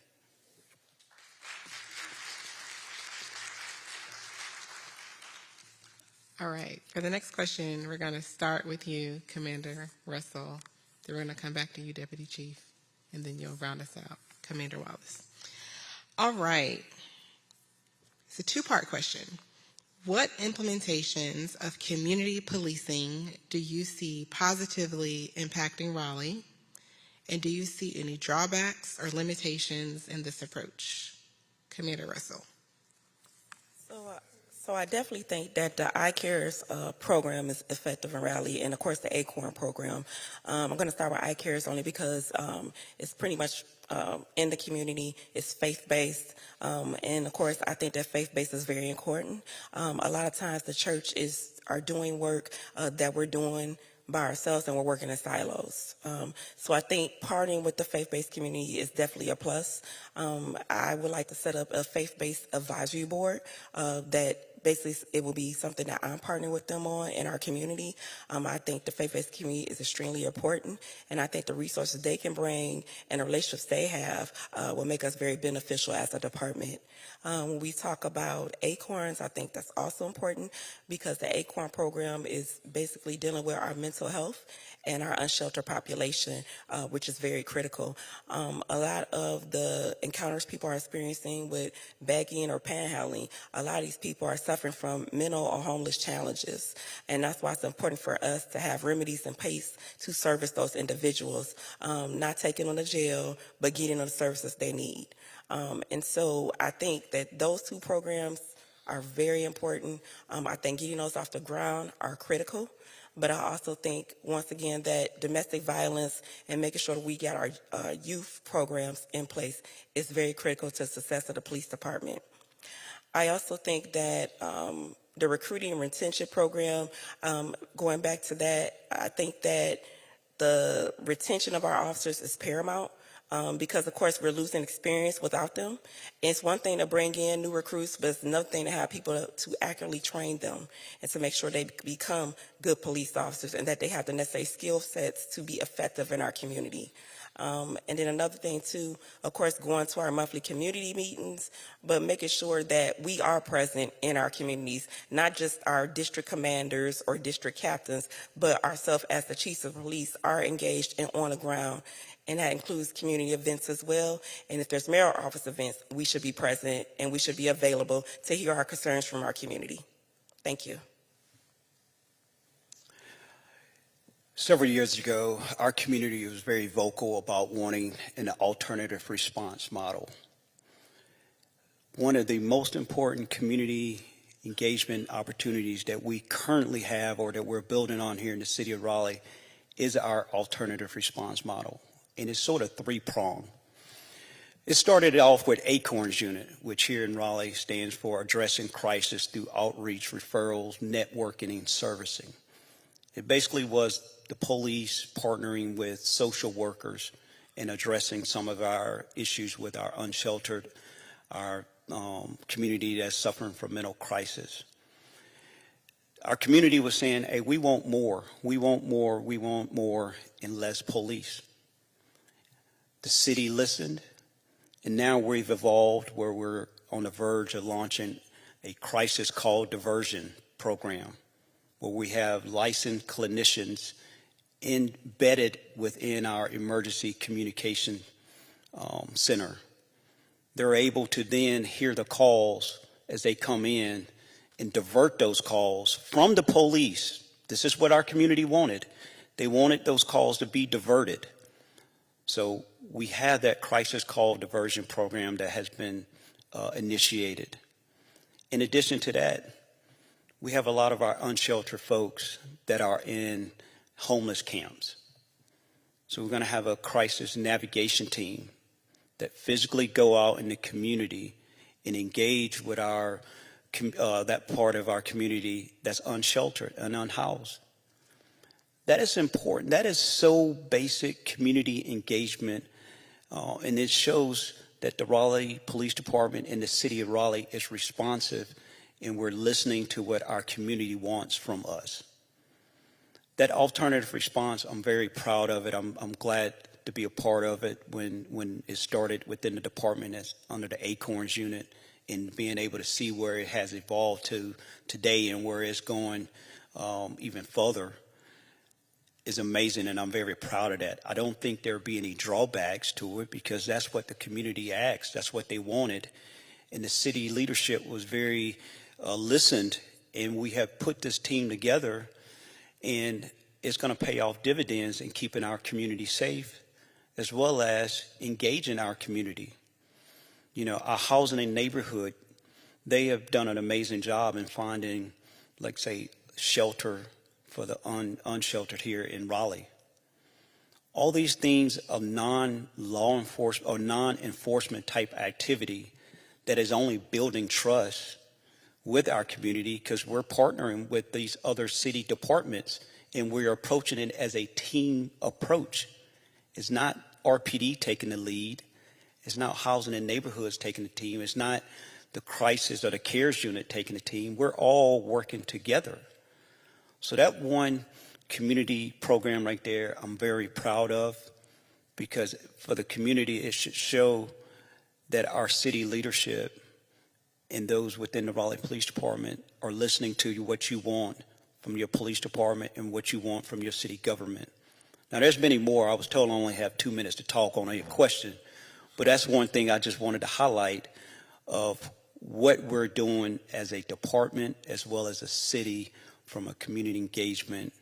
All right. For the next question, we're going to start with you, Commander Russell. Then we're going to come back to you, Deputy Chief, and then you'll round us out, Commander Wallace. All right. It's a two-part question. What implementations of community policing do you see positively impacting Raleigh? And do you see any drawbacks or limitations in this approach? Commander Russell. So I definitely think that the iCares program is effective in Raleigh, and of course the ACORN program. I'm going to start with iCares only because it's pretty much in the community. It's faith-based, and of course I think that faith-based is very important. A lot of times the church are doing work that we're doing by ourselves, and we're working in silos. So I think partnering with the faith-based community is definitely a plus. I would like to set up a faith-based advisory board that basically it will be something that I'm partnering with them on in our community. I think the faith-based community is extremely important, and I think the resources they can bring and the relationships they have will make us very beneficial as a department. When we talk about ACORNs, I think that's also important because the ACORN program is basically dealing with our mental health and our unsheltered population, which is very critical. A lot of the encounters people are experiencing with begging or panhandling, a lot of these people are suffering from mental or homeless challenges. And that's why it's important for us to have remedies in place to service those individuals, not taking them to jail, but getting them the services they need. And so I think that those two programs are very important. I think getting those off the ground are critical. But I also think, once again, that domestic violence and making sure that we get our youth programs in place is very critical to the success of the police department. I also think that the recruiting and retention program, going back to that, I think that the retention of our officers is paramount. Because, of course, we're losing experience without them. And it's one thing to bring in new recruits, but it's another thing to have people to accurately train them and to make sure they become good police officers and that they have the necessary skill sets to be effective in our community. And then another thing, too, of course, going to our monthly community meetings, but making sure that we are present in our communities, not just our district commanders or district captains, but ourselves as the chiefs of police are engaged and on the ground. And that includes community events as well. And if there's mayor office events, we should be present and we should be available to hear our concerns from our community. Thank you. Several years ago, our community was very vocal about wanting an alternative response model. One of the most important community engagement opportunities that we currently have or that we're building on here in the city of Raleigh is our alternative response model. And it's sort of three-pronged. It started off with ACORNs unit, which here in Raleigh stands for Addressing Crisis Through Outreach, Referrals, Networking, and Servicing. It basically was the police partnering with social workers and addressing some of our issues with our unsheltered, our community that's suffering from mental crisis. Our community was saying, hey, we want more, we want more, we want more, and less police. The city listened, and now we've evolved where we're on the verge of launching a crisis call diversion program where we have licensed clinicians embedded within our emergency communication center. They're able to then hear the calls as they come in and divert those calls from the police. This is what our community wanted. They wanted those calls to be diverted. So we have that crisis call diversion program that has been initiated. In addition to that, we have a lot of our unsheltered folks that are in homeless camps. So we're going to have a crisis navigation team that physically go out in the community and engage with our that part of our community that's unsheltered and unhoused. That is important. That is so basic community engagement, and it shows that the Raleigh Police Department and the city of Raleigh is responsive, and we're listening to what our community wants from us. That alternative response, I'm very proud of it. I'm glad to be a part of it when it started within the department as under the ACORNs unit, and being able to see where it has evolved to today and where it's going even further is amazing, and I'm very proud of that. I don't think there'll be any drawbacks to it because that's what the community asked. That's what they wanted. And the city leadership was very listened, and we have put this team together, and it's going to pay off dividends in keeping our community safe as well as engaging our community. You know, our housing and neighborhood, they have done an amazing job in finding, like, say, shelter for the unsheltered here in Raleigh. All these things of non-law enforcement or non-enforcement type activity that is only building trust with our community because we're partnering with these other city departments and we're approaching it as a team approach. It's not RPD taking the lead. It's not housing and neighborhoods taking the team. It's not the crisis or the CARES unit taking the team. We're all working together. So that one community program right there, I'm very proud of, because for the community, it should show that our city leadership and those within the Raleigh Police Department are listening to you, what you want from your police department and what you want from your city government. Now, there's many more. I was told I only have 2 minutes to talk on a question, but that's one thing I just wanted to highlight of what we're doing as a department as well as a city from a community engagement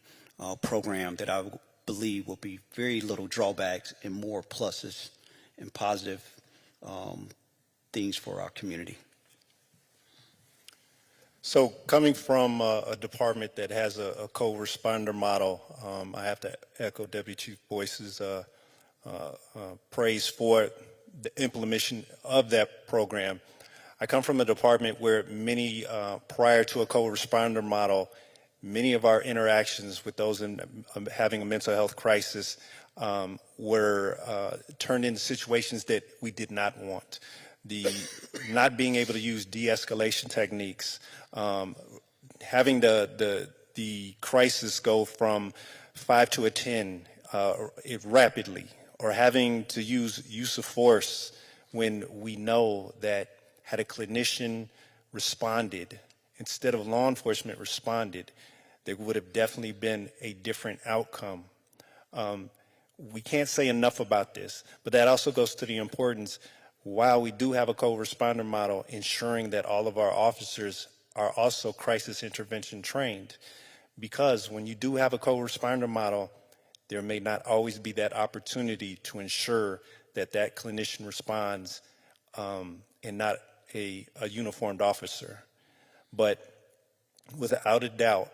program that I believe will be very little drawbacks and more pluses and positive things for our community. So coming from a department that has a co-responder model, I have to echo Deputy Chief Boyce's praise for the implementation of that program. I come from a department where many, prior to a co-responder model, many of our interactions with those having a mental health crisis were turned into situations that we did not want. The not being able to use de-escalation techniques, having the crisis go from 5 to a 10 rapidly, or having to use of force when we know that had a clinician responded instead of law enforcement responded, there would have definitely been a different outcome. We can't say enough about this, but that also goes to the importance, while we do have a co-responder model, ensuring that all of our officers are also crisis intervention trained. Because when you do have a co-responder model, there may not always be that opportunity to ensure that that clinician responds and not a uniformed officer. But without a doubt,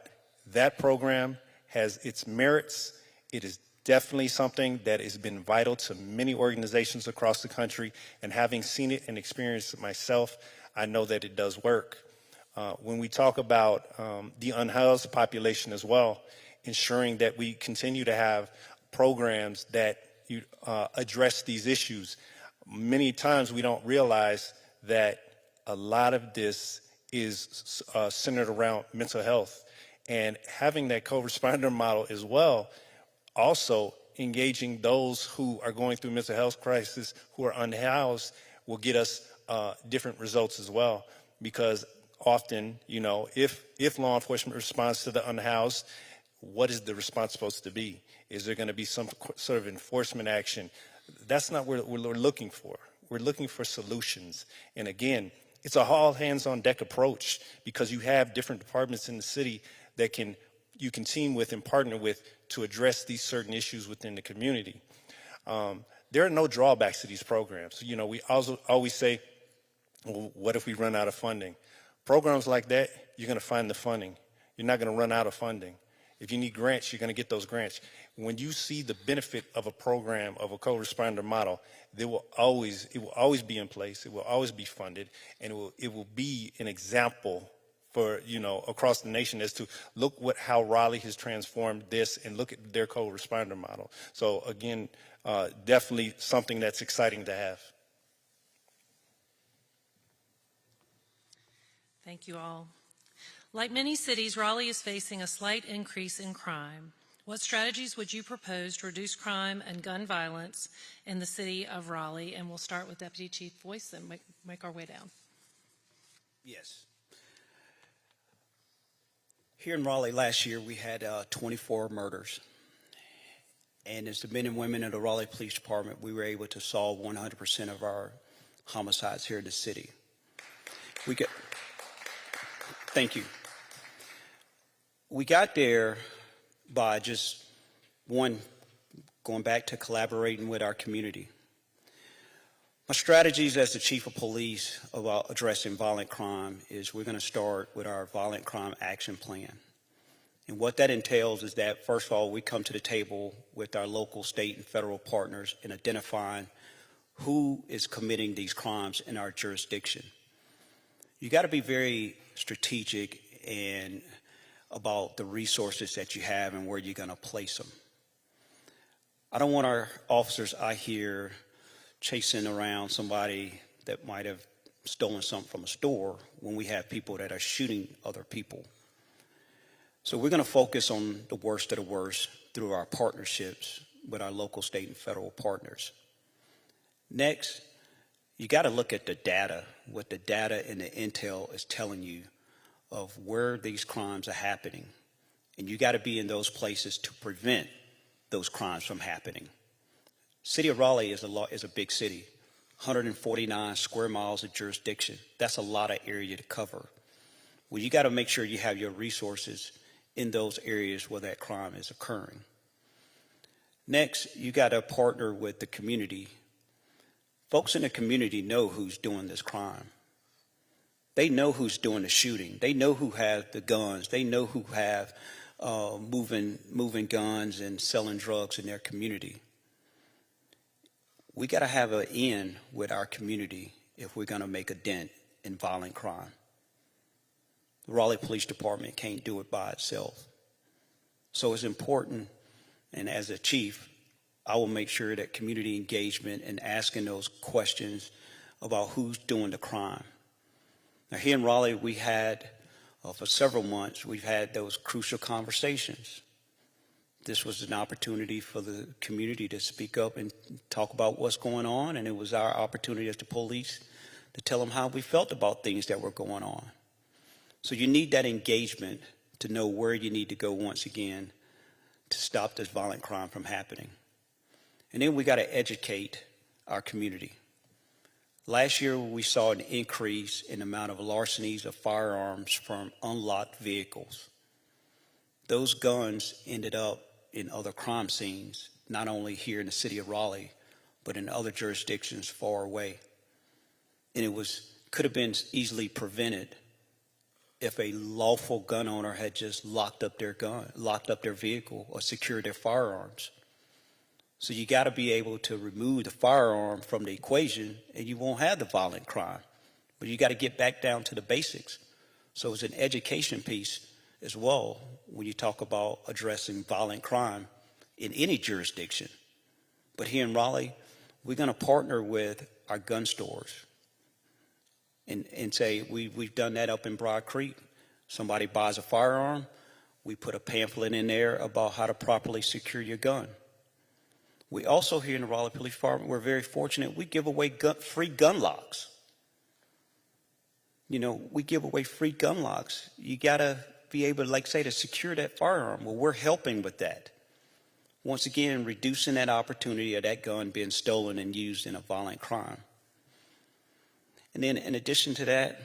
that program has its merits. It is definitely something that has been vital to many organizations across the country, and having seen it and experienced it myself, I know that it does work. When we talk about the unhoused population as well, ensuring that we continue to have programs that address these issues. Many times we don't realize that a lot of this is centered around mental health, and having that co-responder model as well, also engaging those who are going through mental health crisis, who are unhoused, will get us different results as well. Because often, you know, if law enforcement responds to the unhoused, what is the response supposed to be? Is there going to be some sort of enforcement action? That's not what we're looking for. We're looking for solutions. And again, it's a all hands on deck approach, because you have different departments in the city that you can team with and partner with to address these certain issues within the community. There are no drawbacks to these programs. You know, we also always say, well, what if we run out of funding? Programs like that, you're going to find the funding. You're not going to run out of funding. If you need grants, you're going to get those grants. When you see the benefit of a program, of a co-responder model, it will always be in place. It will always be funded, and it will be an example for, you know, across the nation as to look how Raleigh has transformed this, and look at their co-responder model. So again, definitely something that's exciting to have. Thank you all. Like many cities, Raleigh is facing a slight increase in crime. What strategies would you propose to reduce crime and gun violence in the city of Raleigh? And we'll start with Deputy Chief Boyce and make our way down. Yes. Here in Raleigh last year, we had 24 murders. And as the men and women of the Raleigh Police Department, we were able to solve 100% of our homicides here in the city. Thank you. We got there by just, one, going back to collaborating with our community. My strategies as the chief of police about addressing violent crime is we're going to start with our violent crime action plan. And what that entails is that, first of all, we come to the table with our local, state, and federal partners in identifying who is committing these crimes in our jurisdiction. You got to be very strategic and about the resources that you have and where you're going to place them. I don't want our officers out here chasing around somebody that might have stolen something from a store when we have people that are shooting other people. So we're going to focus on the worst of the worst through our partnerships with our local, state, and federal partners. Next, you got to look at the data, what the data and the intel is telling you of where these crimes are happening. And you got to be in those places to prevent those crimes from happening. City of Raleigh is a big city, 149 square miles of jurisdiction. That's a lot of area to cover. Well, you got to make sure you have your resources in those areas where that crime is occurring. Next, you got to partner with the community. Folks in the community know who's doing this crime. They know who's doing the shooting. They know who has the guns. They know who have moving guns and selling drugs in their community. We got to have an end with our community if we're going to make a dent in violent crime. The Raleigh Police Department can't do it by itself. So it's important, and as a chief, I will make sure that community engagement and asking those questions about who's doing the crime. Now here in Raleigh, we had, for several months, we've had those crucial conversations. This was an opportunity for the community to speak up and talk about what's going on, and it was our opportunity as the police to tell them how we felt about things that were going on. So you need that engagement to know where you need to go once again to stop this violent crime from happening. And then we got to educate our community. Last year, we saw an increase in the amount of larcenies of firearms from unlocked vehicles. Those guns ended up in other crime scenes, not only here in the city of Raleigh, but in other jurisdictions far away. And it could have been easily prevented if a lawful gun owner had just locked up their vehicle, or secured their firearms. So you got to be able to remove the firearm from the equation, and you won't have the violent crime. But you got to get back down to the basics. So it's an education piece as well when you talk about addressing violent crime in any jurisdiction. But here in Raleigh, we're going to partner with our gun stores and say we've done that up in Broad Creek. Somebody buys a firearm, we put a pamphlet in there about how to properly secure your gun. We also here in the Raleigh Police Department, we're very fortunate, we give away free gun locks. You know, we give away free gun locks. You got to be able, to secure that firearm. Well, we're helping with that. Once again, reducing that opportunity of that gun being stolen and used in a violent crime. And then in addition to that,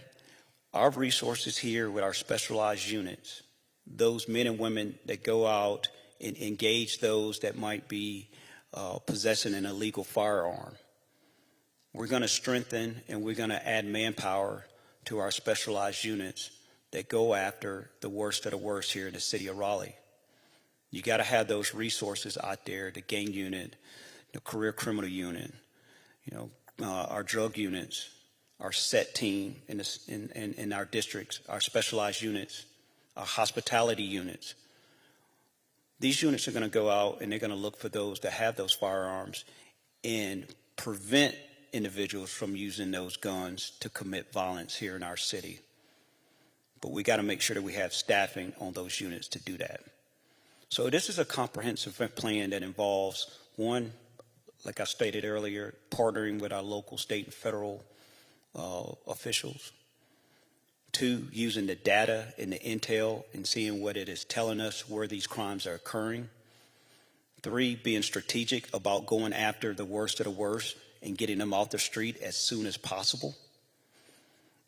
our resources here with our specialized units, those men and women that go out and engage those that might be possessing an illegal firearm. We're going to strengthen and we're going to add manpower to our specialized units that go after the worst of the worst here in the city of Raleigh. You got to have those resources out there, the gang unit, the career criminal unit, our drug units, our SET team in our districts, our specialized units, our hospitality units. These units are going to go out and they're going to look for those that have those firearms and prevent individuals from using those guns to commit violence here in our city. But we got to make sure that we have staffing on those units to do that. So this is a comprehensive plan that involves, one, like I stated earlier, partnering with our local, state, and federal officials. Two, using the data and the intel and seeing what it is telling us where these crimes are occurring. Three, being strategic about going after the worst of the worst and getting them off the street as soon as possible.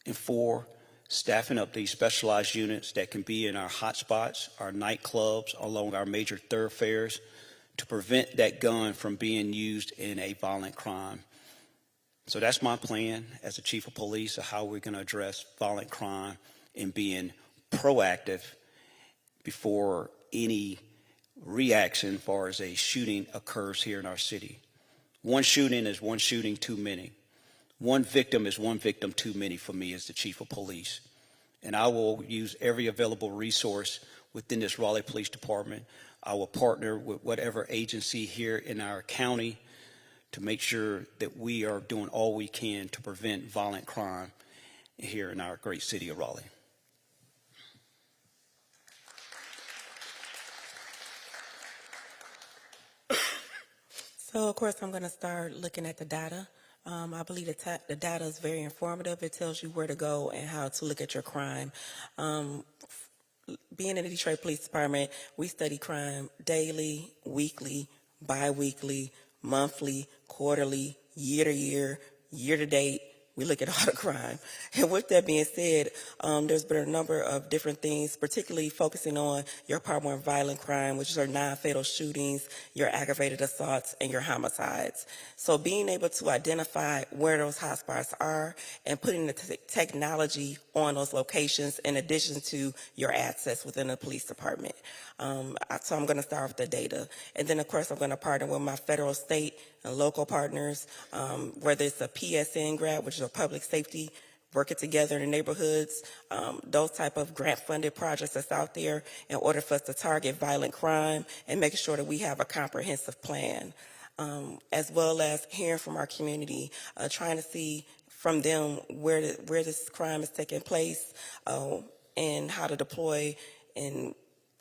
And four, staffing up these specialized units that can be in our hotspots, our nightclubs, along our major thoroughfares to prevent that gun from being used in a violent crime. So that's my plan as the chief of police of how we're going to address violent crime and being proactive before any reaction as far as a shooting occurs here in our city. One shooting is one shooting too many. One victim is one victim too many for me as the chief of police. And I will use every available resource within this Raleigh Police Department. I will partner with whatever agency here in our county to make sure that we are doing all we can to prevent violent crime here in our great city of Raleigh. So, of course, I'm going to start looking at the data. I believe the data is very informative. It tells you where to go and how to look at your crime. Being in the Detroit Police Department, we study crime daily, weekly, bi-weekly, monthly, quarterly, year to year, year to date. We look at all the crime. And with that being said, there's been a number of different things, particularly focusing on your Part 1 violent crime, which are non-fatal shootings, your aggravated assaults, and your homicides. So being able to identify where those hotspots are and putting the technology on those locations in addition to your assets within the police department. So I'm going to start with the data. And then, of course, I'm going to partner with my federal, state, and local partners, whether it's a PSN grant, which is a public safety, working together in the neighborhoods, those type of grant-funded projects that's out there in order for us to target violent crime and making sure that we have a comprehensive plan, as well as hearing from our community, trying to see from them where this crime is taking place and how to deploy and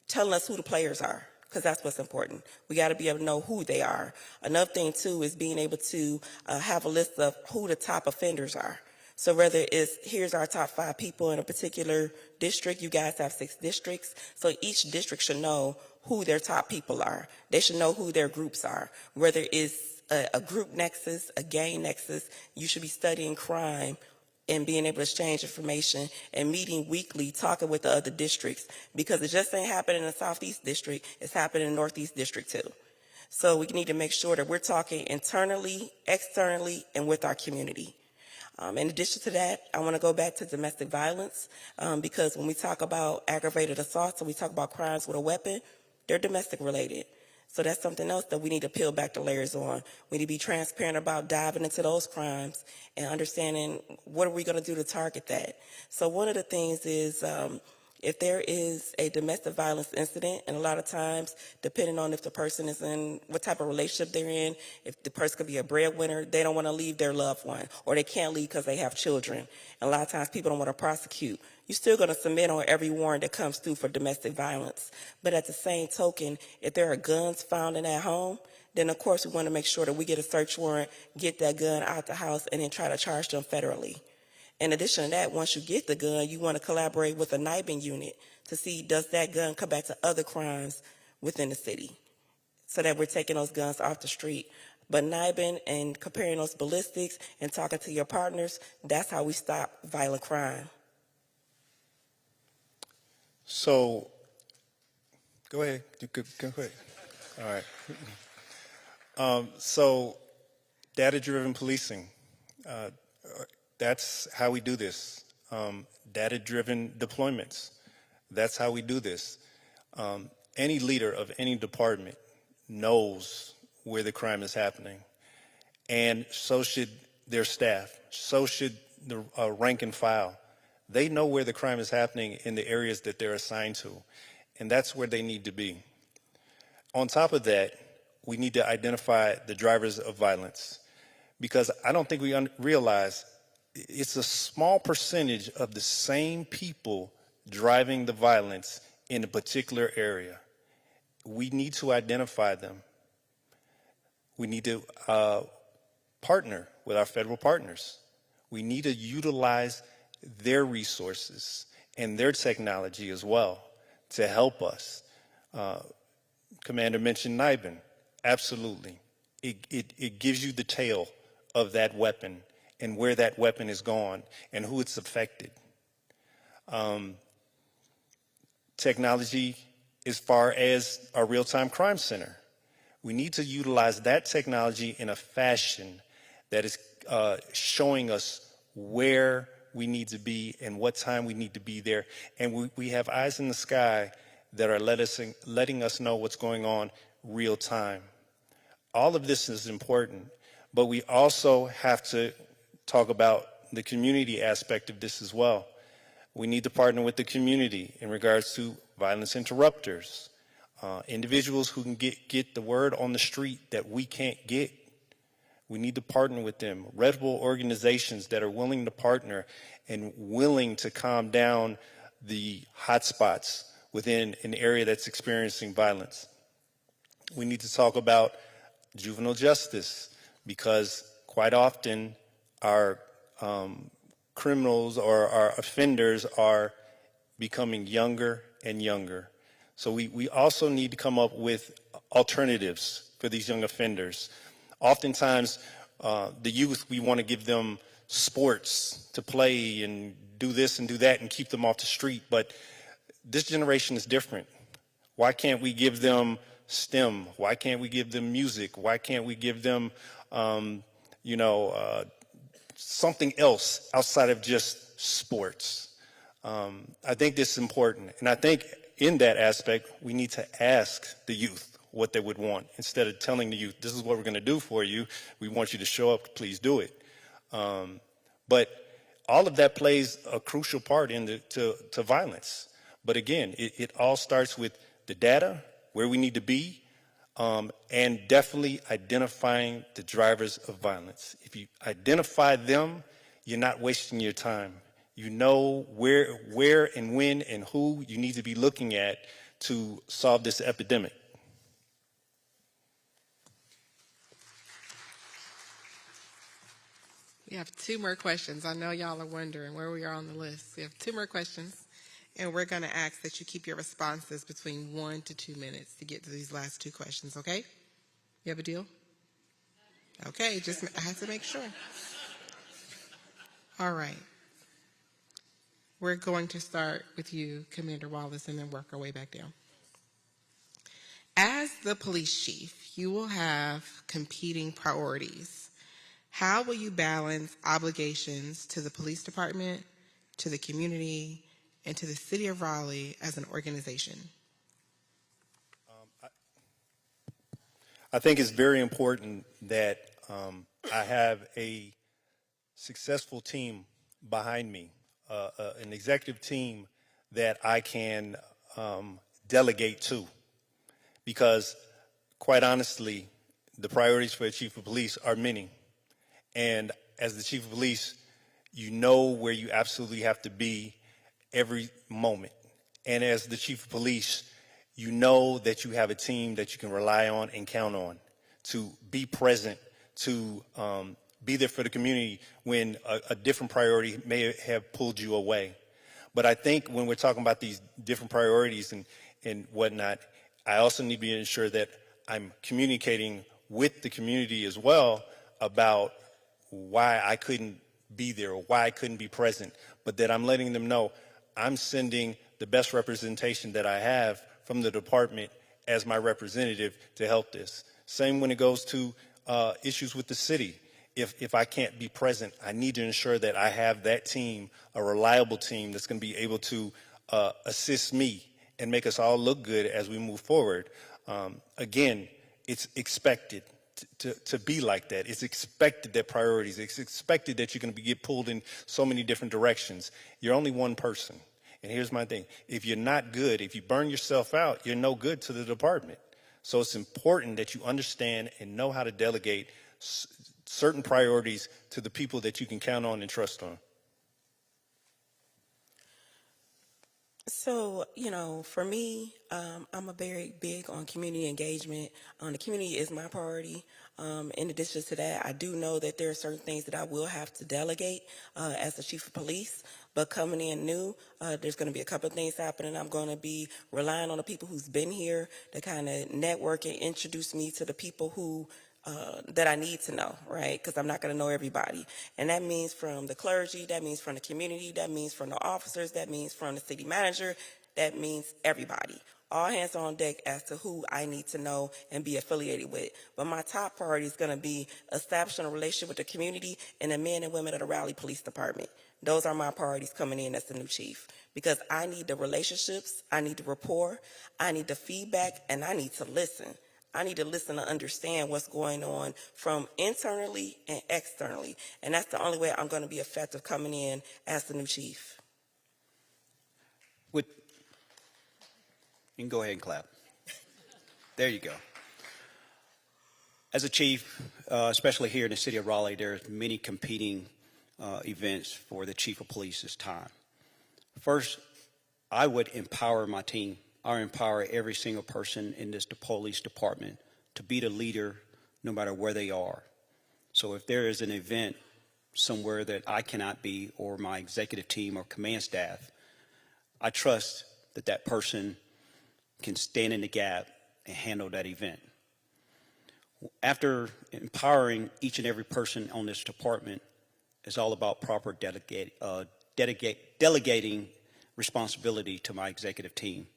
telling us who the players are, because that's what's important. We got to be able to know who they are. Another thing, too, is being able to have a list of who the top offenders are. So whether it's, here's our top 5 people in a particular district, you guys have 6 districts, so each district should know who their top people are. They should know who their groups are. Whether it's a group nexus, a gang nexus, you should be studying crime and being able to exchange information and meeting weekly, talking with the other districts, because it just ain't happening in the Southeast District, it's happening in the Northeast District too. So we need to make sure that we're talking internally, externally, and with our community. In addition to that, I want to go back to domestic violence, because when we talk about aggravated assaults and we talk about crimes with a weapon, they're domestic related. So that's something else that we need to peel back the layers on. We need to be transparent about diving into those crimes and understanding what are we going to do to target that. So one of the things is if there is a domestic violence incident, and a lot of times, depending on if the person is in, what type of relationship they're in, if the person could be a breadwinner, they don't want to leave their loved one, or they can't leave because they have children. And a lot of times people don't want to prosecute. You're still going to submit on every warrant that comes through for domestic violence. But at the same token, if there are guns found in that home, then of course we want to make sure that we get a search warrant, get that gun out the house, and then try to charge them federally. In addition to that, once you get the gun, you want to collaborate with a NIBIN unit to see, does that gun come back to other crimes within the city, so that we're taking those guns off the street. But NIBIN and comparing those ballistics and talking to your partners, that's how we stop violent crime. So, go ahead. Go ahead. All right. So, data-driven policing. That's how we do this. Data-driven deployments. That's how we do this. Any leader of any department knows where the crime is happening, and so should their staff. So should the rank and file. They know where the crime is happening in the areas that they're assigned to, and that's where they need to be. On top of that, we need to identify the drivers of violence, because I don't think we realize it's a small percentage of the same people driving the violence in a particular area. We need to identify them. We need to partner with our federal partners. We need to utilize their resources and their technology as well to help us. Commander mentioned NIBIN. Absolutely. It gives you the tail of that weapon and where that weapon is gone and who it's affected. Technology as far as our real-time crime center. We need to utilize that technology in a fashion that is showing us where we need to be and what time we need to be there. And we have eyes in the sky that are letting us know what's going on real time. All of this is important, but we also have to talk about the community aspect of this as well. We need to partner with the community in regards to violence interrupters, individuals who can get the word on the street that we can't get. We need to partner with them, reputable organizations that are willing to partner and willing to calm down the hotspots within an area that's experiencing violence. We need to talk about juvenile justice because quite often our criminals or our offenders are becoming younger and younger. So we also need to come up with alternatives for these young offenders. Oftentimes, the youth, we want to give them sports to play and do this and do that and keep them off the street. But this generation is different. Why can't we give them STEM? Why can't we give them music? Why can't we give them, something else outside of just sports? I think this is important. And I think in that aspect, we need to ask the youth what they would want instead of telling the youth, this is what we're going to do for you. We want you to show up. Please do it. But all of that plays a crucial part to violence. But again, it all starts with the data, where we need to be, and definitely identifying the drivers of violence. If you identify them, you're not wasting your time. You know where and when and who you need to be looking at to solve this epidemic. We have 2 more questions. I know y'all are wondering where we are on the list. We have 2 more questions, and we're going to ask that you keep your responses between 1 to 2 minutes to get to these last 2 questions, okay? You have a deal? Okay, I had to make sure. All right. We're going to start with you, Commander Wallace, and then work our way back down. As the police chief, you will have competing priorities. How will you balance obligations to the police department, to the community, and to the city of Raleigh as an organization? I think it's very important that I have a successful team behind me, an executive team that I can delegate to. Because, quite honestly, the priorities for a chief of police are many. And as the chief of police, you know where you absolutely have to be every moment. And as the chief of police, you know that you have a team that you can rely on and count on to be present, to be there for the community when a different priority may have pulled you away. But I think when we're talking about these different priorities and whatnot, I also need to be ensure that I'm communicating with the community as well about why I couldn't be there or why I couldn't be present, but that I'm letting them know I'm sending the best representation that I have from the department as my representative to help this. Same when it goes to issues with the city. If I can't be present, I need to ensure that I have that team, a reliable team that's going to be able to assist me and make us all look good as we move forward. Again, it's expected to be like that. It's expected that priorities, it's expected that you're going to get pulled in so many different directions. You're only one person. And here's my thing. If you're not good, if you burn yourself out, you're no good to the department. So it's important that you understand and know how to delegate certain priorities to the people that you can count on and trust on. So, for me, I'm a very big on community engagement. The community is my priority. In addition to that, I do know that there are certain things that I will have to delegate as the chief of police. But coming in new, there's going to be a couple of things happening. I'm going to be relying on the people who's been here to kind of network and introduce me to the people who that I need to know, right? Because I'm not going to know everybody. And that means from the clergy, that means from the community, that means from the officers, that means from the city manager, that means everybody. All hands on deck as to who I need to know and be affiliated with. But my top priority is going to be establishing a relationship with the community and the men and women of the Raleigh Police Department. Those are my priorities coming in as the new chief. Because I need the relationships, I need the rapport, I need the feedback, and I need to listen. I need to listen to understand what's going on from internally and externally. And that's the only way I'm going to be effective coming in as the new chief. You can go ahead and clap. There you go. As a chief, especially here in the city of Raleigh, there's many competing events for the chief of police this time. First, I would empower my team. I empower every single person in this police department to be the leader no matter where they are. So if there is an event somewhere that I cannot be, or my executive team or command staff, I trust that that person can stand in the gap and handle that event. After empowering each and every person on this department, it's all about proper delegating responsibility to my executive team.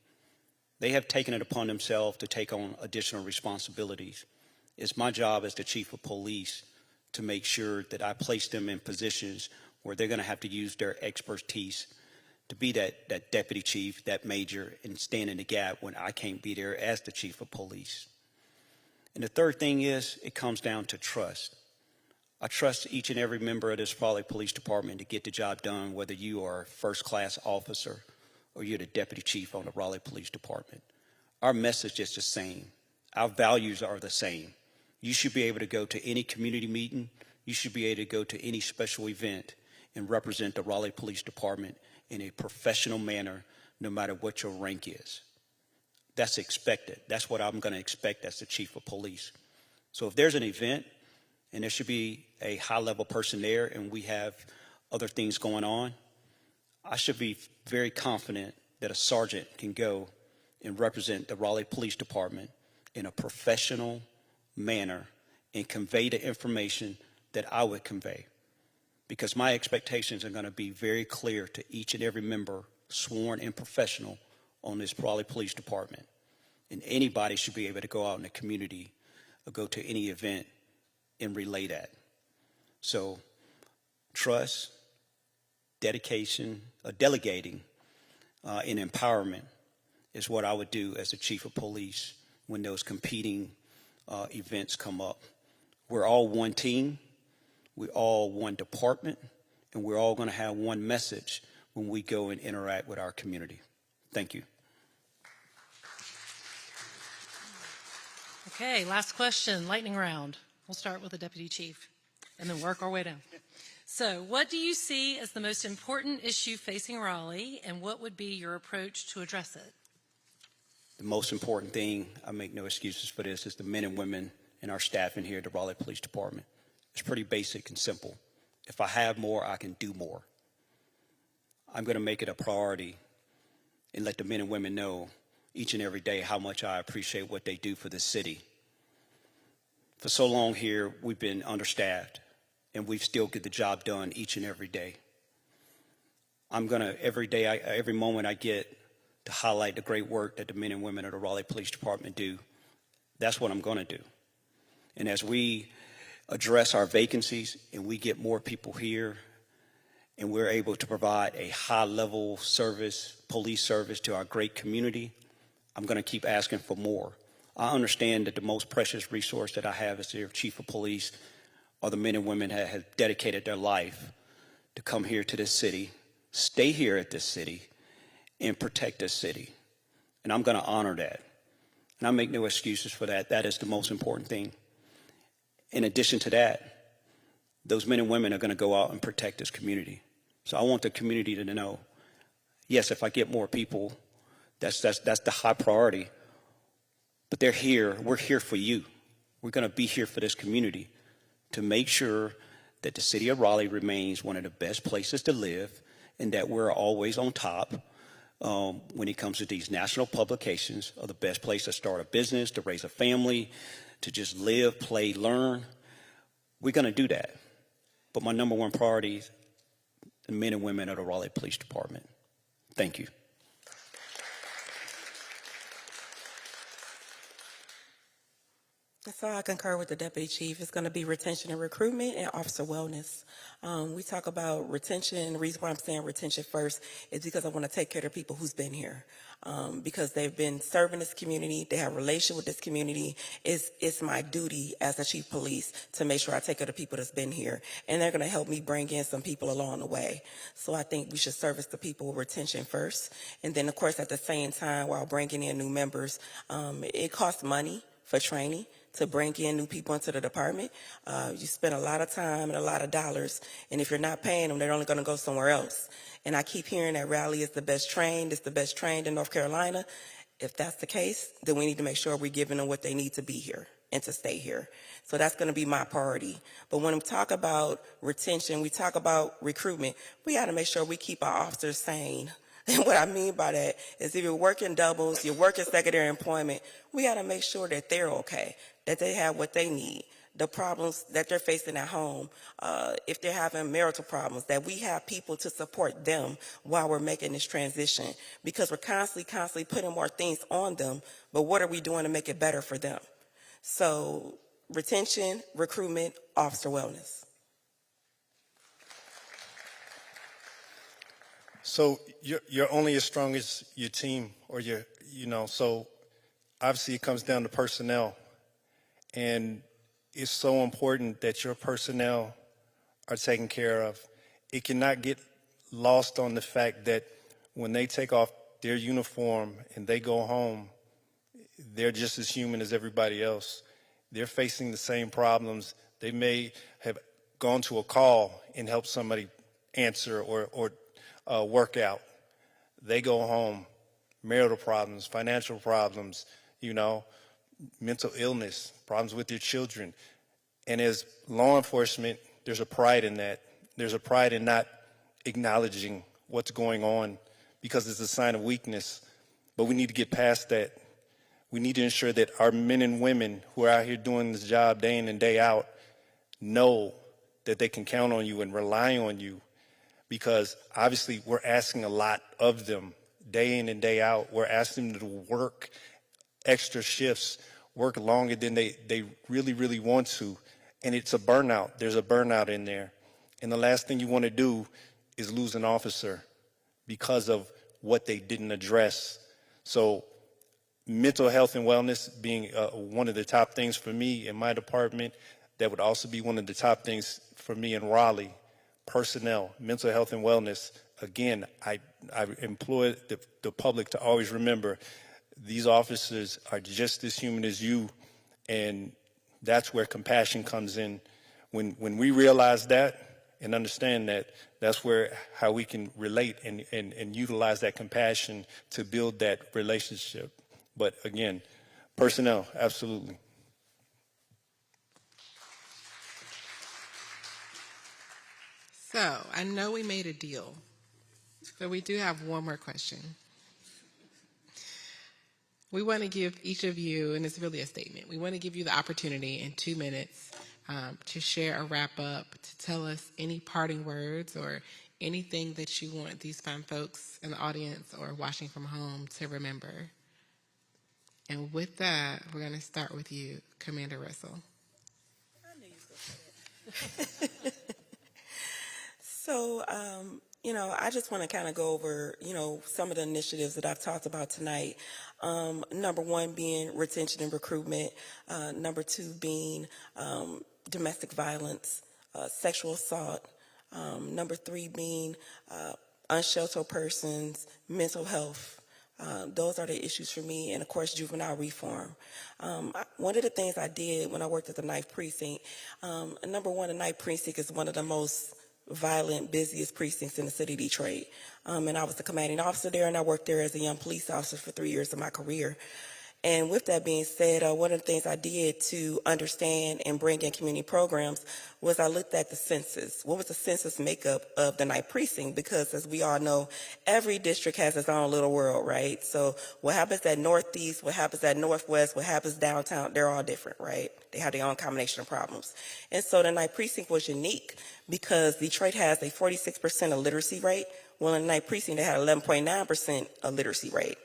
They have taken it upon themselves to take on additional responsibilities. It's my job as the chief of police to make sure that I place them in positions where they're going to have to use their expertise to be that deputy chief, that major, and stand in the gap when I can't be there as the chief of police. And the third thing is, it comes down to trust. I trust each and every member of this Raleigh Police Department to get the job done, whether you are a first-class officer or you're the deputy chief on the Raleigh Police Department. Our message is the same. Our values are the same. You should be able to go to any community meeting. You should be able to go to any special event and represent the Raleigh Police Department in a professional manner, no matter what your rank is. That's expected. That's what I'm going to expect as the chief of police. So if there's an event and there should be a high-level person there and we have other things going on, I should be very confident that a sergeant can go and represent the Raleigh Police Department in a professional manner and convey the information that I would convey. Because my expectations are going to be very clear to each and every member, sworn and professional, on this Raleigh Police Department. And anybody should be able to go out in the community or go to any event and relay that. So trust, dedication, delegating, and empowerment is what I would do as the chief of police when those competing events come up. We're all one team, we're all one department, and we're all going to have one message when we go and interact with our community. Thank you. Okay, last question, lightning round. We'll start with the deputy chief and then work our way down. So what do you see as the most important issue facing Raleigh, and what would be your approach to address it? The most important thing, I make no excuses for this, is the men and women and our staff in here at the Raleigh Police Department. It's pretty basic and simple. If I have more, I can do more. I'm going to make it a priority and let the men and women know each and every day how much I appreciate what they do for the city. For so long here, we've been understaffed, and we still get the job done each and every day. I'm going to, every moment I get to highlight the great work that the men and women of the Raleigh Police Department do. That's what I'm going to do. And as we address our vacancies and we get more people here and we're able to provide a high-level service, police service to our great community, I'm going to keep asking for more. I understand that the most precious resource that I have as their chief of police are the men and women that have dedicated their life to come here to this city, stay here at this city, and protect this city. And I'm going to honor that. And I make no excuses for that. That is the most important thing. In addition to that, those men and women are going to go out and protect this community. So I want the community to know, yes, if I get more people, that's the high priority. But they're here. We're here for you. We're going to be here for this community to make sure that the city of Raleigh remains one of the best places to live and that we're always on top when it comes to these national publications are the best place to start a business, to raise a family, to just live, play, learn. We're going to do that. But my number one priority is the men and women of the Raleigh Police Department. Thank you. So I concur with the deputy chief. It's going to be retention and recruitment and officer wellness. We talk about retention. The reason why I'm saying retention first is because I want to take care of the people who's been here, because they've been serving this community. They have a relationship with this community. It's my duty as the chief of police to make sure I take care of the people that's been here, and they're going to help me bring in some people along the way. So I think we should service the people with retention first, and then of course at the same time while bringing in new members, it costs money for training to bring in new people into the department. You spend a lot of time and a lot of dollars, and if you're not paying them, they're only going to go somewhere else. And I keep hearing that Raleigh is the best trained, it's the best trained in North Carolina. If that's the case, then we need to make sure we're giving them what they need to be here and to stay here. So that's going to be my priority. But when we talk about retention, we talk about recruitment, we got to make sure we keep our officers sane. And what I mean by that is if you're working doubles, you're working secondary employment, we got to make sure that they're okay, that they have what they need. The problems that they're facing at home, if they're having marital problems, that we have people to support them while we're making this transition, because we're constantly putting more things on them, but what are we doing to make it better for them? So retention, recruitment, officer wellness. So you're only as strong as your team or so obviously it comes down to personnel, and it's so important that your personnel are taken care of. It cannot get lost on the fact that when they take off their uniform and they go home, they're just as human as everybody else. They're facing the same problems. They may have gone to a call and helped somebody answer or work out. They go home, marital problems, financial problems, mental illness, problems with your children. And as law enforcement, there's a pride in that. There's a pride in not acknowledging what's going on because it's a sign of weakness. But we need to get past that. We need to ensure that our men and women who are out here doing this job day in and day out know that they can count on you and rely on you, because obviously we're asking a lot of them day in and day out. We're asking them to work extra shifts, work longer than they really, really want to. And it's a burnout. There's a burnout in there. And the last thing you want to do is lose an officer because of what they didn't address. So mental health and wellness being one of the top things for me in my department, that would also be one of the top things for me in Raleigh. Personnel, mental health and wellness. Again, I implore the public to always remember these officers are just as human as you, and that's where compassion comes in. When we realize that and understand that, that's how we can relate and utilize that compassion to build that relationship. But again, personnel, absolutely. So I know we made a deal, but we do have one more question. We want to give each of you, and it's really a statement, we want to give you the opportunity in 2 minutes to share a wrap-up, to tell us any parting words or anything that you want these fine folks in the audience or watching from home to remember. And with that, we're going to start with you, Commander Russell. I knew you were going to say that. So, I just want to kind of go over, some of the initiatives that I've talked about tonight. Number one being retention and recruitment. Number two being domestic violence, sexual assault. Number three being unsheltered persons, mental health. Those are the issues for me, and of course, juvenile reform. One of the things I did when I worked at the 9th Precinct, number one, the 9th Precinct is one of the most violent, busiest precincts in the city of Detroit. And I was the commanding officer there, and I worked there as a young police officer for 3 years of my career. And with that being said, one of the things I did to understand and bring in community programs was I looked at the census. What was the census makeup of the 9th Precinct? Because as we all know, every district has its own little world, right? So what happens at Northeast, what happens at Northwest, what happens downtown, they're all different, right? They have their own combination of problems. And so the 9th Precinct was unique because Detroit has a 46% illiteracy rate. Well, in the 9th Precinct, they had 11.9% illiteracy rate,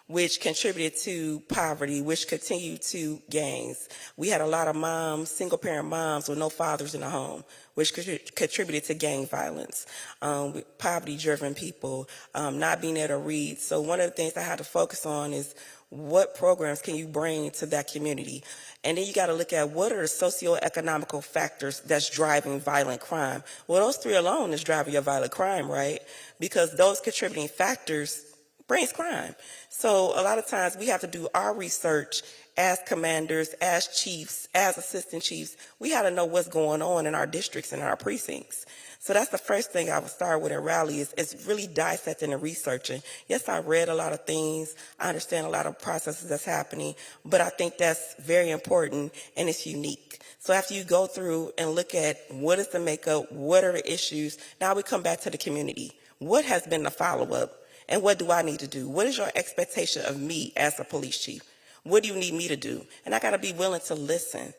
which contributed to poverty, which continued to gangs. We had a lot of moms, single-parent moms with no fathers in the home, which contributed to gang violence. Poverty-driven people, not being able to read. So one of the things I had to focus on is what programs can you bring to that community? And then you got to look at what are the socioeconomical factors that's driving violent crime. Well, those three alone is driving your violent crime, right? Because those contributing factors brings crime. So a lot of times we have to do our research as commanders, as chiefs, as assistant chiefs, we had to know what's going on in our districts and our precincts. So that's the first thing I would start with in Raleigh is really dissecting and researching. Yes, I read a lot of things. I understand a lot of processes that's happening, but I think that's very important and it's unique. So after you go through and look at what is the makeup, what are the issues, now we come back to the community. What has been the follow-up and what do I need to do? What is your expectation of me as a police chief? What do you need me to do? And I got to be willing to listen.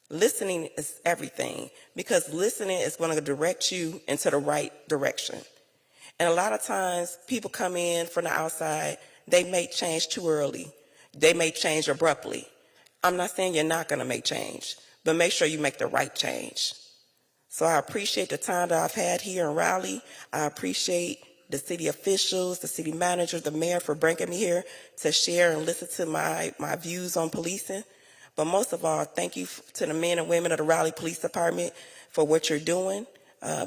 Listening is everything because listening is going to direct you into the right direction. And a lot of times people come in from the outside, they may change too early. They may change abruptly. I'm not saying you're not going to make change, but make sure you make the right change. So I appreciate the time that I've had here in Raleigh. I appreciate the city officials, the city manager, the mayor for bringing me here to share and listen to my views on policing. But most of all, thank you to the men and women of the Raleigh Police Department for what you're doing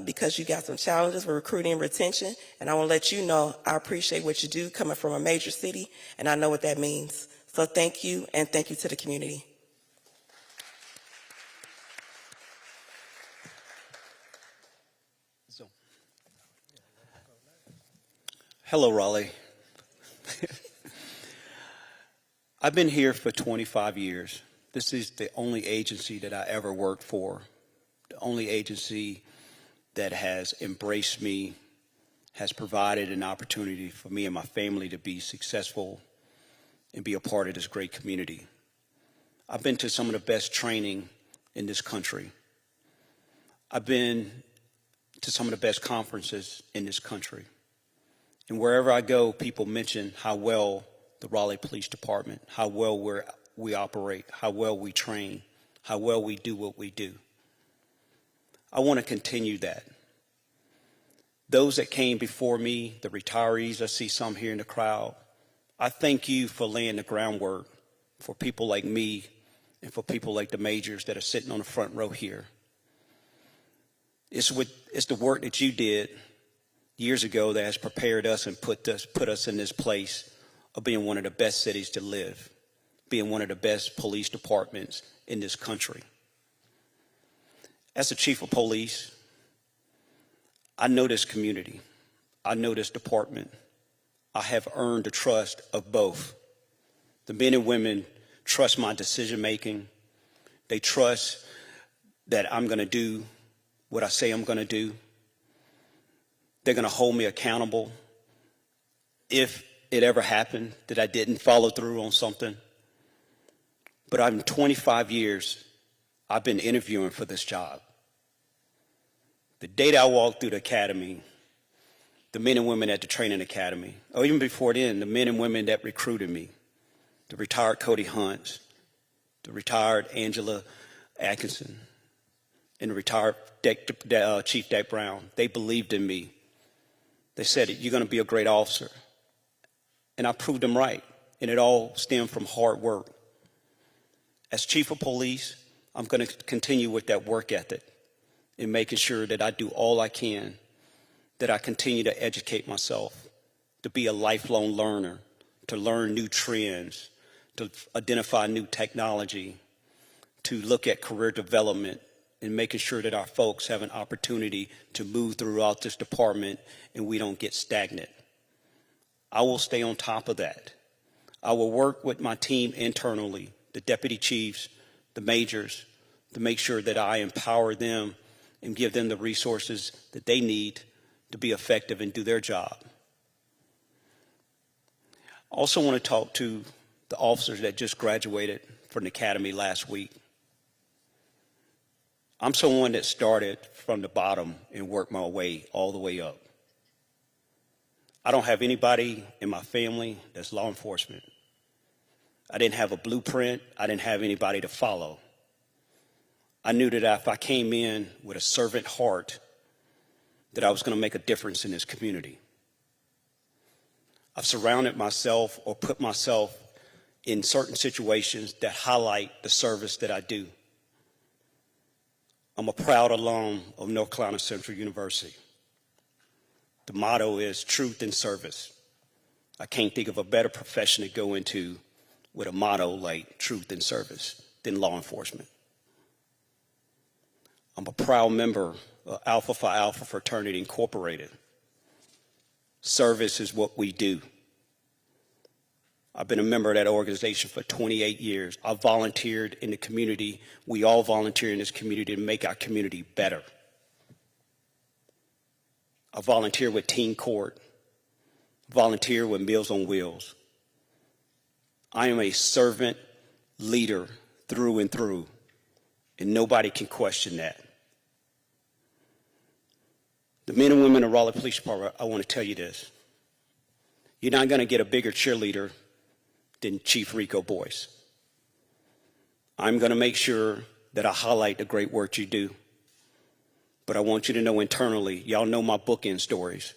because you got some challenges with recruiting and retention. And I want to let you know I appreciate what you do coming from a major city, and I know what that means. So thank you, and thank you to the community. Hello, Raleigh. I've been here for 25 years. This is the only agency that I ever worked for, the only agency that has embraced me, has provided an opportunity for me and my family to be successful and be a part of this great community. I've been to some of the best training in this country. I've been to some of the best conferences in this country. And wherever I go, people mention how well the Raleigh Police Department, how well we operate, how well we train, how well we do what we do. I want to continue that. Those that came before me, the retirees, I see some here in the crowd, I thank you for laying the groundwork for people like me and for people like the majors that are sitting on the front row here. It's the work that you did years ago that has prepared us and put us in this place of being one of the best cities to live, being one of the best police departments in this country. As the chief of police, I know this community. I know this department. I have earned the trust of both. The men and women trust my decision making. They trust that I'm going to do what I say I'm going to do. They're going to hold me accountable if it ever happened that I didn't follow through on something. But in 25 years, I've been interviewing for this job. The day that I walked through the academy, the men and women at the training academy, or even before then, the men and women that recruited me, the retired Cody Hunt, the retired Angela Atkinson, and the retired Chief Dak Brown, they believed in me. They said, you're going to be a great officer. And I proved them right. And it all stemmed from hard work. As chief of police, I'm going to continue with that work ethic in making sure that I do all I can, that I continue to educate myself, to be a lifelong learner, to learn new trends, to identify new technology, to look at career development, and making sure that our folks have an opportunity to move throughout this department and we don't get stagnant. I will stay on top of that. I will work with my team internally, the deputy chiefs, the majors, to make sure that I empower them and give them the resources that they need to be effective and do their job. I also want to talk to the officers that just graduated from the academy last week. I'm someone that started from the bottom and worked my way all the way up. I don't have anybody in my family that's law enforcement. I didn't have a blueprint. I didn't have anybody to follow. I knew that if I came in with a servant heart, that I was going to make a difference in this community. I've surrounded myself or put myself in certain situations that highlight the service that I do. I'm a proud alum of North Carolina Central University. The motto is truth and service. I can't think of a better profession to go into with a motto like truth and service than law enforcement. I'm a proud member of Alpha Phi Alpha Fraternity Incorporated. Service is what we do. I've been a member of that organization for 28 years. I've volunteered in the community. We all volunteer in this community to make our community better. I volunteer with Teen Court, volunteer with Meals on Wheels. I am a servant leader through and through, and nobody can question that. The men and women of Raleigh Police Department, I want to tell you this. You're not going to get a bigger cheerleader than Chief Rico Boyce. I'm going to make sure that I highlight the great work you do. But I want you to know internally, y'all know my bookend stories.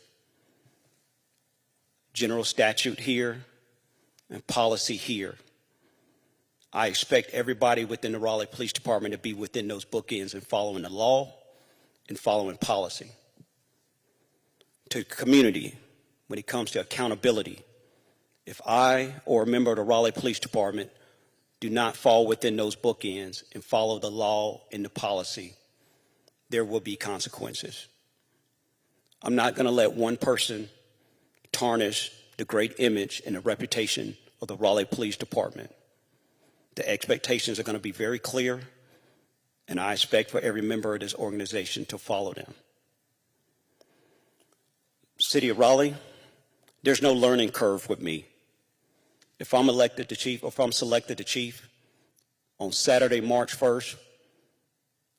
General statute here and policy here. I expect everybody within the Raleigh Police Department to be within those bookends and following the law and following policy. To the community, when it comes to accountability, if I or a member of the Raleigh Police Department do not fall within those bookends and follow the law and the policy, there will be consequences. I'm not going to let one person tarnish the great image and the reputation of the Raleigh Police Department. The expectations are going to be very clear, and I expect for every member of this organization to follow them. City of Raleigh, there's no learning curve with me. If I'm elected the chief, or if I'm selected the chief on Saturday, March 1st,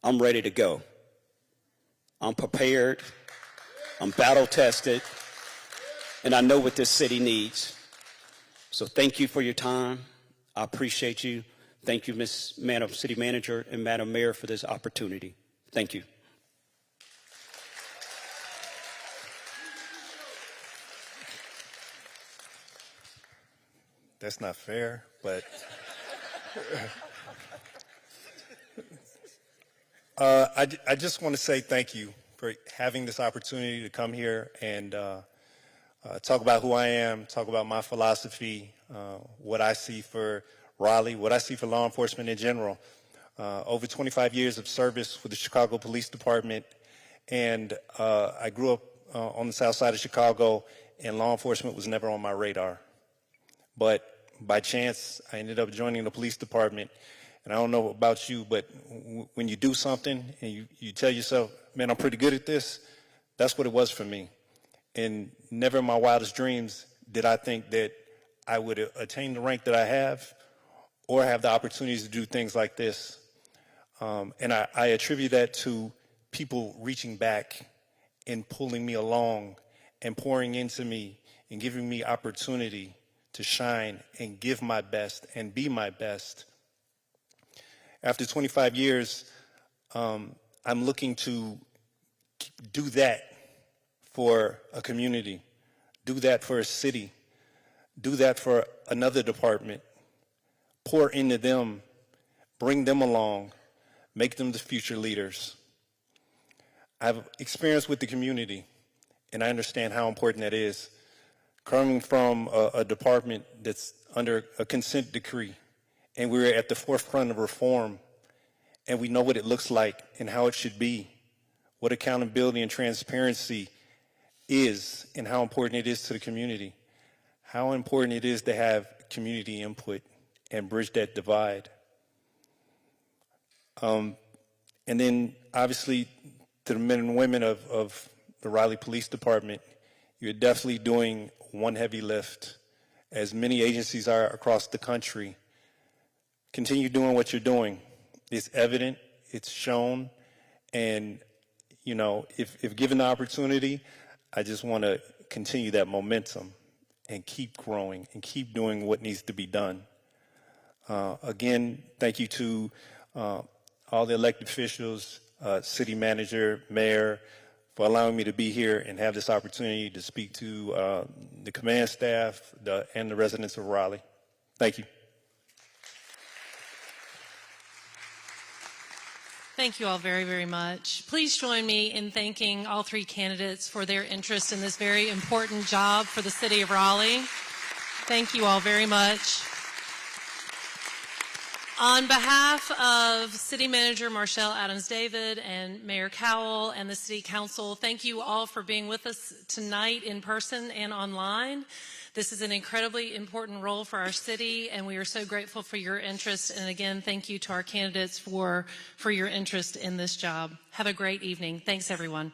I'm ready to go. I'm prepared, I'm battle tested, and I know what this city needs. So thank you for your time. I appreciate you. Thank you, Madam City Manager and Madam Mayor, for this opportunity. Thank you. That's not fair, but I just want to say thank you for having this opportunity to come here and talk about who I am, talk about my philosophy, what I see for Raleigh, what I see for law enforcement in general. Over 25 years of service with the Chicago Police Department, and I grew up on the south side of Chicago, and law enforcement was never on my radar. But by chance, I ended up joining the police department. And I don't know about you, but when you do something and you tell yourself, man, I'm pretty good at this, that's what it was for me. And never in my wildest dreams did I think that I would attain the rank that I have or have the opportunities to do things like this. And I attribute that to people reaching back and pulling me along and pouring into me and giving me opportunity to shine and give my best and be my best. After 25 years, I'm looking to do that for a community, do that for a city, do that for another department, pour into them, bring them along, make them the future leaders. I've experienced with the community, and I understand how important that is. Coming from a department that's under a consent decree, and we're at the forefront of reform, and we know what it looks like and how it should be, what accountability and transparency is, and how important it is to the community, how important it is to have community input and bridge that divide. And then, obviously, to the men and women of the Raleigh Police Department, you're definitely doing one heavy lift, as many agencies are across the country. Continue doing what you're doing. It's evident, it's shown, and, you know, if given the opportunity, I just want to continue that momentum and keep growing and keep doing what needs to be done. Again, thank you to all the elected officials, city manager, mayor, for allowing me to be here and have this opportunity to speak to the command staff and the residents of Raleigh. Thank you. Thank you all very, very much. Please join me in thanking all three candidates for their interest in this very important job for the city of Raleigh. Thank you all very much. On behalf of City Manager Marshall Adams-David and Mayor Cowell and the City Council, thank you all for being with us tonight in person and online. This is an incredibly important role for our city, and we are so grateful for your interest. And again, thank you to our candidates for your interest in this job. Have a great evening. Thanks, everyone.